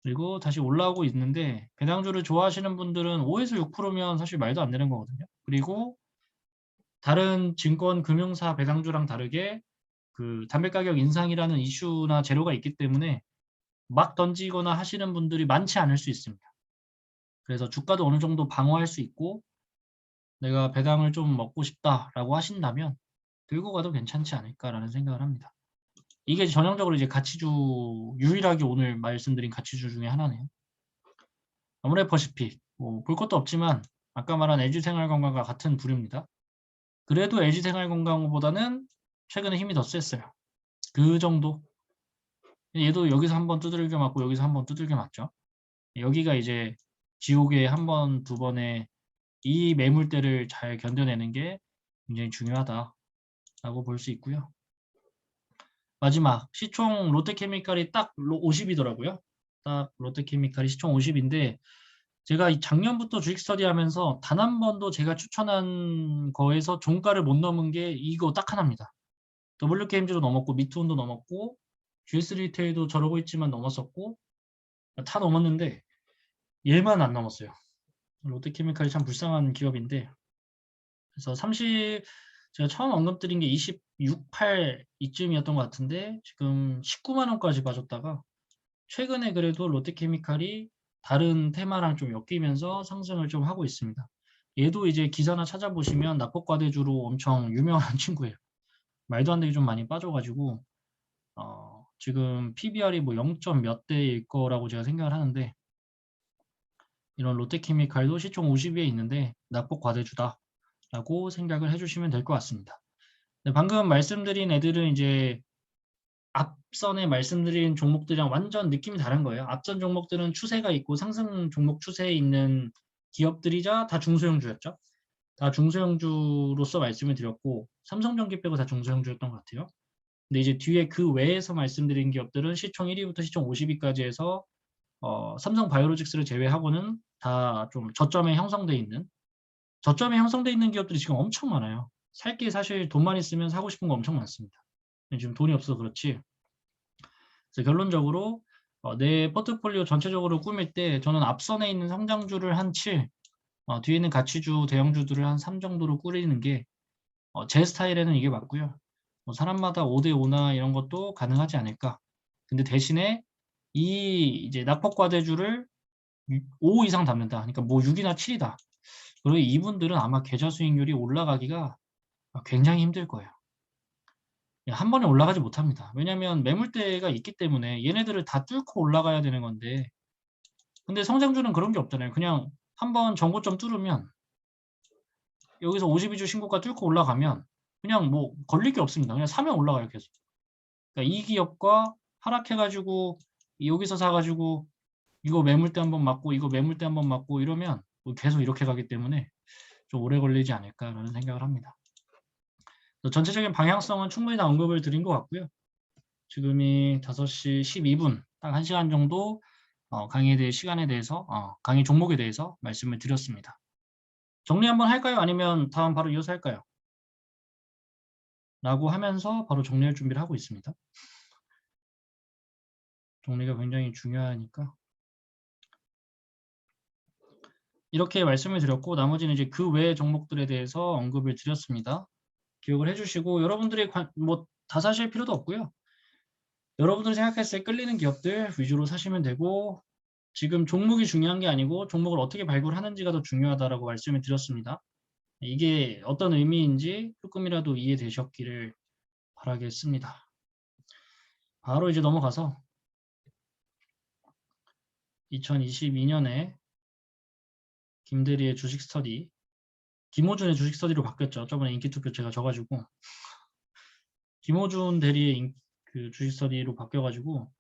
그리고 다시 올라오고 있는데, 배당주를 좋아하시는 분들은 5에서 6%면 사실 말도 안 되는 거거든요. 그리고 다른 증권 금융사 배당주랑 다르게 그 담배 가격 인상이라는 이슈나 재료가 있기 때문에 막 던지거나 하시는 분들이 많지 않을 수 있습니다. 그래서 주가도 어느 정도 방어할 수 있고, 내가 배당을 좀 먹고 싶다라고 하신다면 들고 가도 괜찮지 않을까라는 생각을 합니다. 이게 전형적으로 이제 가치주, 유일하게 오늘 말씀드린 가치주 중에 하나네요. 아모레퍼시픽, 볼 것도 없지만 아까 말한 LG생활건강과 같은 부류입니다. 그래도 LG생활건강보다는 최근에 힘이 더 셌어요. 그 정도. 얘도 여기서 한번 두들겨 맞고 여기서 한번 두들겨 맞죠. 여기가 이제 지옥의 한 번, 두 번의 이 매물대를 잘 견뎌내는 게 굉장히 중요하다라고 볼 수 있고요. 마지막 시총 롯데케미칼이 딱 50이더라고요. 딱 롯데케미칼이 시총 50인데 제가 작년부터 주식 스터디하면서 단 한 번도 제가 추천한 거에서 종가를 못 넘은 게 이거 딱 하나입니다. WKMG도 넘었고 미투온도 넘었고 GS 리테일도 저러고 있지만 넘었었고 다 넘었는데 얘만 안 넘었어요. 롯데케미칼이 참 불쌍한 기업인데, 그래서 제가 처음 언급드린 게 26, 8 이쯤이었던 것 같은데 지금 19만 원까지 빠졌다가 최근에 그래도 롯데케미칼이 다른 테마랑 좀 엮이면서 상승을 좀 하고 있습니다. 얘도 이제 기사나 찾아보시면 납법과대주로 엄청 유명한 친구예요. 말도 안 되게 좀 많이 빠져가지고 지금 PBR이 뭐 0. 몇 대일 거라고 제가 생각을 하는데, 이런 롯데케미칼도 시총 50위에 있는데 납법과대주다라고 생각을 해주시면 될 것 같습니다. 네, 방금 말씀드린 애들은 이제 앞선에 말씀드린 종목들이랑 완전 느낌이 다른 거예요. 앞선 종목들은 추세가 있고 상승 종목 추세에 있는 기업들이자 다 중소형주였죠. 다 중소형주로서 말씀을 드렸고 삼성전기 빼고 다 중소형주였던 것 같아요. 근데 이제 뒤에 그 외에서 말씀드린 기업들은 시총 1위부터 시총 50위까지 해서 삼성바이오로직스를 제외하고는 다 좀 저점에 형성돼 있는 기업들이 지금 엄청 많아요. 살 게 사실 돈만 있으면 사고 싶은 거 엄청 많습니다. 지금 돈이 없어서 그렇지. 그래서 결론적으로 내 포트폴리오 전체적으로 꾸밀 때 저는 앞선에 있는 성장주를 한 7, 뒤에 있는 가치주, 대형주들을 한 3 정도로 꾸리는 게 제 스타일에는 이게 맞고요. 사람마다 5대5나 이런 것도 가능하지 않을까. 근데 대신에 이제 낙폭과대주를 5 이상 담는다. 그러니까 뭐 6이나 7이다. 그리고 이분들은 아마 계좌 수익률이 올라가기가 굉장히 힘들 거예요. 한 번에 올라가지 못합니다. 왜냐하면 매물대가 있기 때문에 얘네들을 다 뚫고 올라가야 되는 건데, 근데 성장주는 그런 게 없잖아요. 그냥 한번 정고점 뚫으면 여기서 52주 신고가 뚫고 올라가면 그냥 뭐 걸릴 게 없습니다. 그냥 사면 올라가요, 계속. 그러니까 이 기업과 하락해가지고 여기서 사가지고 이거 매물대 한번 맞고 이거 매물대 한번 맞고 이러면 뭐 계속 이렇게 가기 때문에 좀 오래 걸리지 않을까라는 생각을 합니다. 전체적인 방향성은 충분히 다 언급을 드린 것 같고요. 지금이 5시 12분, 딱 1시간 정도 강의에 대해 시간에 대해서 강의 종목에 대해서 말씀을 드렸습니다. 정리 한번 할까요? 아니면 다음 바로 이어서 할까요? 라고 하면서 바로 정리할 준비를 하고 있습니다. 정리가 굉장히 중요하니까. 이렇게 말씀을 드렸고 나머지는 이제 그 외의 종목들에 대해서 언급을 드렸습니다. 기억을 해주시고 여러분들이 뭐 다 사실 필요도 없고요. 여러분들이 생각했을 때 끌리는 기업들 위주로 사시면 되고 지금 종목이 중요한 게 아니고 종목을 어떻게 발굴하는지가 더 중요하다라고 말씀을 드렸습니다. 이게 어떤 의미인지 조금이라도 이해되셨기를 바라겠습니다. 바로 이제 넘어가서 2022년에 김대리의 주식 스터디, 김호준의 주식 스터디로 바뀌었죠. 저번에 인기투표 제가 져가지고 김호준 대리의 그 주식 스터디로 바뀌어가지고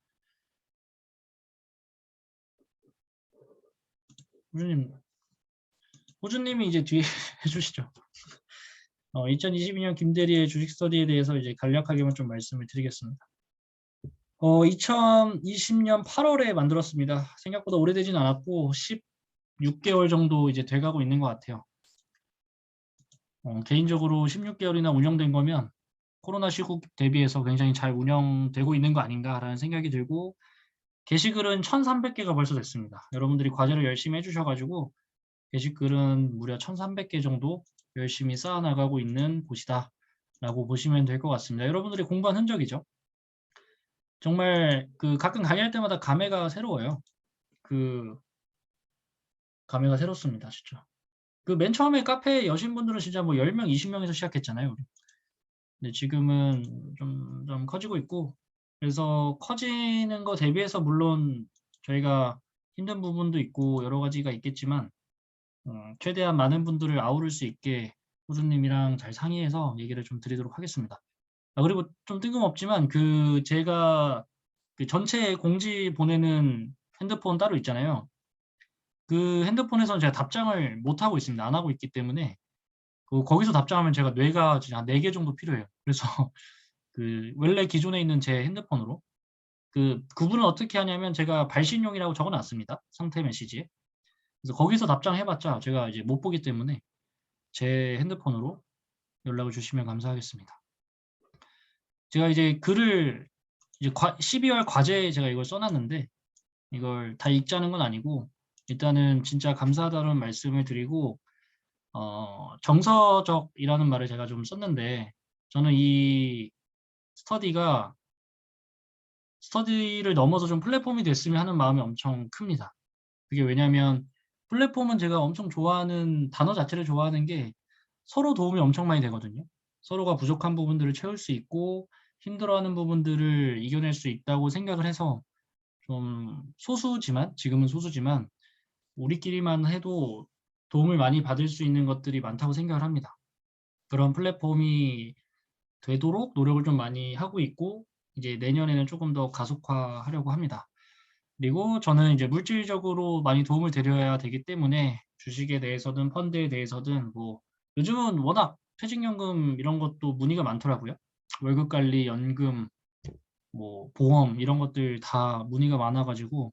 호준님이 이제 뒤에 해주시죠. 2022년 김대리의 주식 스터디에 대해서 이제 간략하게만 좀 말씀을 드리겠습니다. 2020년 8월에 만들었습니다. 생각보다 오래되진 않았고 16개월 정도 이제 돼가고 있는 것 같아요. 개인적으로 16개월이나 운영된 거면 코로나 시국 대비해서 굉장히 잘 운영되고 있는 거 아닌가라는 생각이 들고 게시글은 1,300개가 벌써 됐습니다. 여러분들이 과제를 열심히 해주셔가지고 게시글은 무려 1,300개 정도 열심히 쌓아나가고 있는 곳이다 라고 보시면 될 것 같습니다. 여러분들이 공부한 흔적이죠. 정말 그 가끔 강의할 때마다 감회가 새로워요. 그 감회가 새롭습니다. 진짜. 그 맨 처음에 카페에 여신 분들은 진짜 뭐 10명, 20명에서 시작했잖아요. 우리. 근데 지금은 좀 커지고 있고 그래서 커지는 거 대비해서 물론 저희가 힘든 부분도 있고 여러 가지가 있겠지만 최대한 많은 분들을 아우를 수 있게 호주님이랑 잘 상의해서 얘기를 좀 드리도록 하겠습니다. 그리고 좀 뜬금없지만 그 제가 그 전체 공지 보내는 핸드폰 따로 있잖아요. 그 핸드폰에서는 제가 답장을 못 하고 있습니다. 안 하고 있기 때문에 거기서 답장하면 제가 뇌가 진짜 한 4개 정도 필요해요. 그래서 그 원래 기존에 있는 제 핸드폰으로 그 구분은 어떻게 하냐면 제가 발신용이라고 적어놨습니다. 상태 메시지에. 그래서 거기서 답장해봤자 제가 이제 못 보기 때문에 제 핸드폰으로 연락을 주시면 감사하겠습니다. 제가 이제 글을 이제 12월 과제에 제가 이걸 써놨는데 이걸 다 읽자는 건 아니고 일단은 진짜 감사하다는 말씀을 드리고 정서적이라는 말을 제가 좀 썼는데 저는 이 스터디를 넘어서 좀 플랫폼이 됐으면 하는 마음이 엄청 큽니다. 그게 왜냐하면 플랫폼은 제가 엄청 좋아하는 단어 자체를 좋아하는 게 서로 도움이 엄청 많이 되거든요. 서로가 부족한 부분들을 채울 수 있고 힘들어하는 부분들을 이겨낼 수 있다고 생각을 해서 좀 지금은 소수지만 우리끼리만 해도 도움을 많이 받을 수 있는 것들이 많다고 생각을 합니다. 그런 플랫폼이 되도록 노력을 좀 많이 하고 있고 이제 내년에는 조금 더 가속화하려고 합니다. 그리고 저는 이제 물질적으로 많이 도움을 드려야 되기 때문에 주식에 대해서든 펀드에 대해서든 뭐 요즘은 워낙 퇴직연금 이런 것도 문의가 많더라고요. 월급관리, 연금, 뭐 보험 이런 것들 다 문의가 많아가지고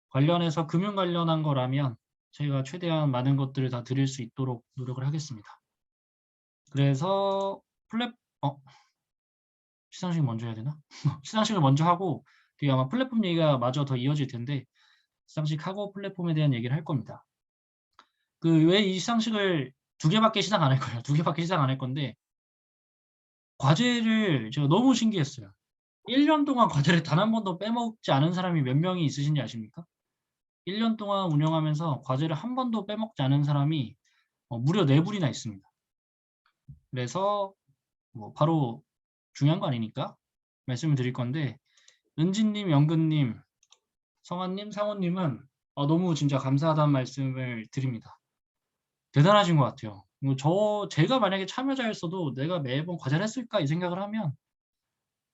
관련해서 금융 관련한 거라면 제가 최대한 많은 것들을 다 드릴 수 있도록 노력을 하겠습니다. 그래서 시상식 먼저 해야 되나? 시상식을 먼저 하고 뒤에 아마 플랫폼 얘기가 마저 더 이어질 텐데 시상식하고 플랫폼에 대한 얘기를 할 겁니다. 그 왜 이 시상식을 2개밖에 시상 안 할 거예요. 2개밖에 시상 안 할 건데 과제를 제가 너무 신기했어요. 1년 동안 과제를 단 한 번도 빼먹지 않은 사람이 몇 명이 있으신지 아십니까? 1년 동안 운영하면서 과제를 한 번도 빼먹지 않은 사람이 무려 4분이나 있습니다. 그래서 뭐 바로 중요한 거 아니니까 말씀을 드릴 건데 은진님, 영근님, 성환님, 상호님은 너무 진짜 감사하다는 말씀을 드립니다. 대단하신 것 같아요. 제가 만약에 참여자였어도 내가 매번 과제를 했을까 이 생각을 하면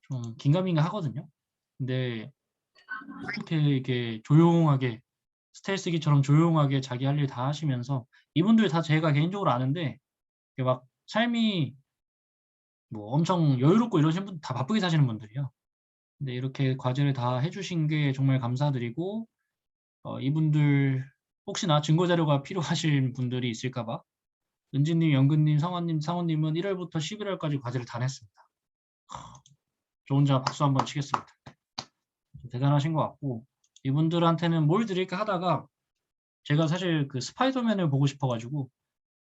좀 긴가민가 하거든요. 근데 이렇게 이게 조용하게 스텔스기처럼 조용하게 자기 할 일 다 하시면서 이분들 다 제가 개인적으로 아는데 이게 막 삶이 뭐 엄청 여유롭고 이러신 분 다 바쁘게 사시는 분들이에요. 근데 이렇게 과제를 다 해주신 게 정말 감사드리고 이분들 혹시나 증거 자료가 필요하신 분들이 있을까 봐 은지님, 영근님, 성환님, 상호님은 1월부터 11월까지 과제를 다 냈습니다. 저 혼자 박수 한번 치겠습니다. 대단하신 것 같고 이분들한테는 뭘 드릴까 하다가 제가 사실 그 스파이더맨을 보고 싶어가지고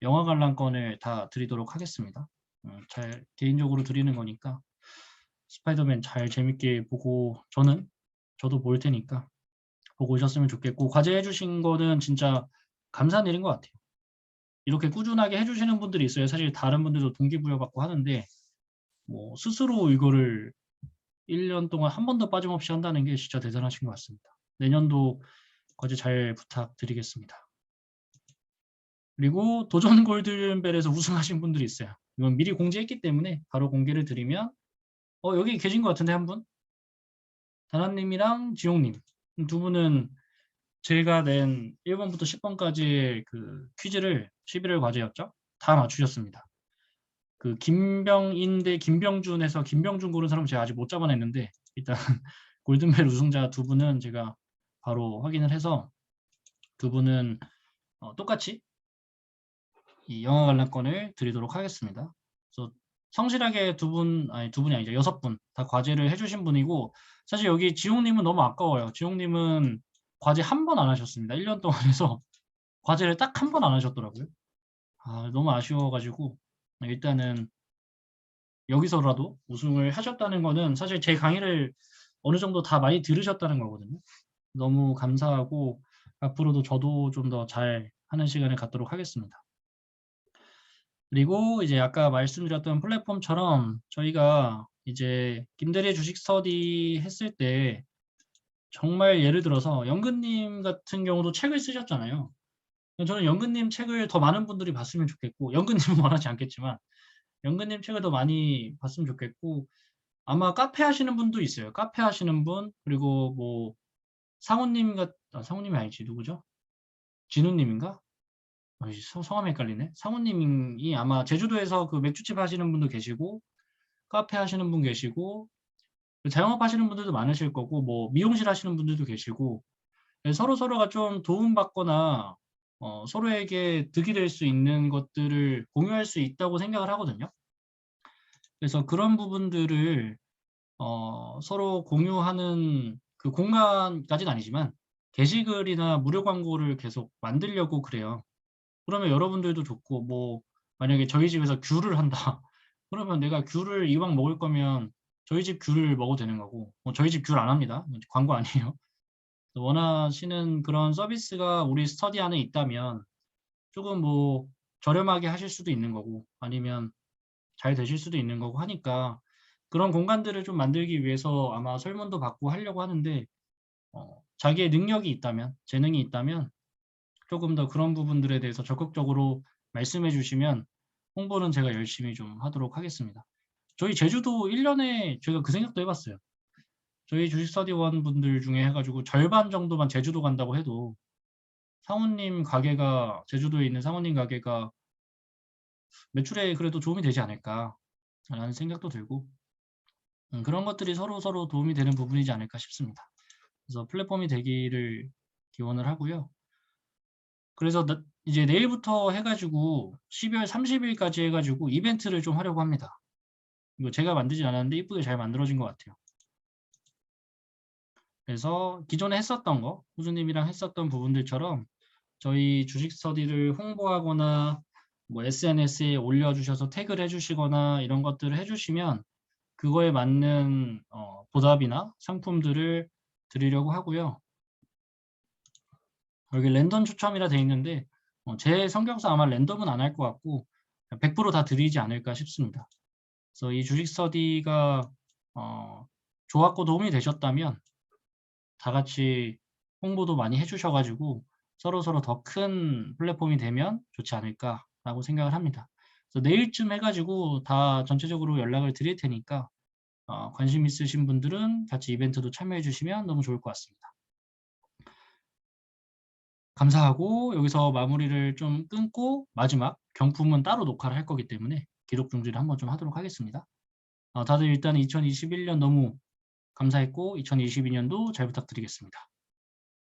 영화 관람권을 다 드리도록 하겠습니다. 잘 개인적으로 드리는 거니까 스파이더맨 잘 재밌게 보고 저도 볼 테니까 보고 오셨으면 좋겠고 과제 해주신 거는 진짜 감사한 일인 것 같아요. 이렇게 꾸준하게 해주시는 분들이 있어요. 사실 다른 분들도 동기부여받고 하는데 뭐 스스로 이거를 1년 동안 한 번도 빠짐없이 한다는 게 진짜 대단하신 것 같습니다. 내년도 과제 잘 부탁드리겠습니다. 그리고 도전 골든벨에서 우승하신 분들이 있어요. 이건 미리 공지했기 때문에 바로 공개를 드리면 여기 계신 것 같은데 한 분? 다나님이랑 지용님 두 분은 제가 낸 1번부터 10번까지의 그 퀴즈를 11월 과제였죠? 다 맞추셨습니다. 그 김병인 대 김병준에서 김병준 고른 사람 제가 아직 못 잡아냈는데 일단 골든벨 우승자 두 분은 제가 바로 확인을 해서 두 분은 똑같이 이 영화 관람권을 드리도록 하겠습니다. 그래서 성실하게 두 분이 아니죠. 6분 다 과제를 해주신 분이고 사실 여기 지용님은 너무 아까워요. 지용님은 과제 한 번 안 하셨습니다. 1년 동안 해서 과제를 딱 한 번 안 하셨더라고요. 너무 아쉬워가지고 일단은 여기서라도 우승을 하셨다는 거는 사실 제 강의를 어느 정도 다 많이 들으셨다는 거거든요. 너무 감사하고 앞으로도 저도 좀 더 잘 하는 시간을 갖도록 하겠습니다. 그리고 이제 아까 말씀드렸던 플랫폼처럼 저희가 이제 김대리의 주식 스터디 했을 때 정말 예를 들어서 영근님 같은 경우도 책을 쓰셨잖아요. 저는 영근님 책을 더 많은 분들이 봤으면 좋겠고 영근님은 원하지 않겠지만 영근님 책을 더 많이 봤으면 좋겠고 아마 카페 하시는 분도 있어요. 카페 하시는 분 그리고 뭐 상우님이 아니지 누구죠? 진우님인가? 성함이 헷갈리네. 상우님이 아마 제주도에서 그 맥주집 하시는 분도 계시고 카페 하시는 분 계시고 자영업 하시는 분들도 많으실 거고 뭐 미용실 하시는 분들도 계시고 서로가 좀 도움받거나 서로에게 득이 될 수 있는 것들을 공유할 수 있다고 생각을 하거든요. 그래서 그런 부분들을 서로 공유하는 그 공간까지는 아니지만 게시글이나 무료 광고를 계속 만들려고 그래요. 그러면 여러분들도 좋고 뭐 만약에 저희 집에서 귤을 한다. 그러면 내가 귤을 이왕 먹을 거면 저희 집 귤을 먹어도 되는 거고 뭐 저희 집 귤 안 합니다. 광고 아니에요. 원하시는 그런 서비스가 우리 스터디 안에 있다면 조금 뭐 저렴하게 하실 수도 있는 거고 아니면 잘 되실 수도 있는 거고 하니까 그런 공간들을 좀 만들기 위해서 아마 설문도 받고 하려고 하는데 자기의 능력이 있다면 재능이 있다면 조금 더 그런 부분들에 대해서 적극적으로 말씀해 주시면 홍보는 제가 열심히 좀 하도록 하겠습니다. 저희 제주도 1년에 제가 그 생각도 해봤어요. 저희 주식스터디원 분들 중에 해가지고 절반 정도만 제주도 간다고 해도 상우님 가게가 제주도에 있는 상우님 가게가 매출에 그래도 도움이 되지 않을까라는 생각도 들고 그런 것들이 서로 도움이 되는 부분이지 않을까 싶습니다. 그래서 플랫폼이 되기를 기원을 하고요. 그래서 이제 내일부터 해가지고 12월 30일까지 해가지고 이벤트를 좀 하려고 합니다. 이거 제가 만들진 않았는데 이쁘게 잘 만들어진 것 같아요. 그래서 기존에 했었던 거, 호주님이랑 했었던 부분들처럼 저희 주식 스터디를 홍보하거나 뭐 SNS에 올려주셔서 태그를 해주시거나 이런 것들을 해주시면 그거에 맞는 보답이나 상품들을 드리려고 하고요. 여기 랜덤 추첨이라 돼 있는데 제 성격상 아마 랜덤은 안 할 것 같고 100% 다 드리지 않을까 싶습니다. 그래서 이 주식 스터디가 좋았고 도움이 되셨다면 다 같이 홍보도 많이 해주셔가지고 서로 더 큰 플랫폼이 되면 좋지 않을까라고 생각을 합니다. 그래서 내일쯤 해가지고 다 전체적으로 연락을 드릴 테니까 관심 있으신 분들은 같이 이벤트도 참여해 주시면 너무 좋을 것 같습니다. 감사하고 여기서 마무리를 좀 끊고 마지막 경품은 따로 녹화를 할 거기 때문에 기록 중지를 한번 좀 하도록 하겠습니다. 다들 일단 2021년 너무 감사했고 2022년도 잘 부탁드리겠습니다.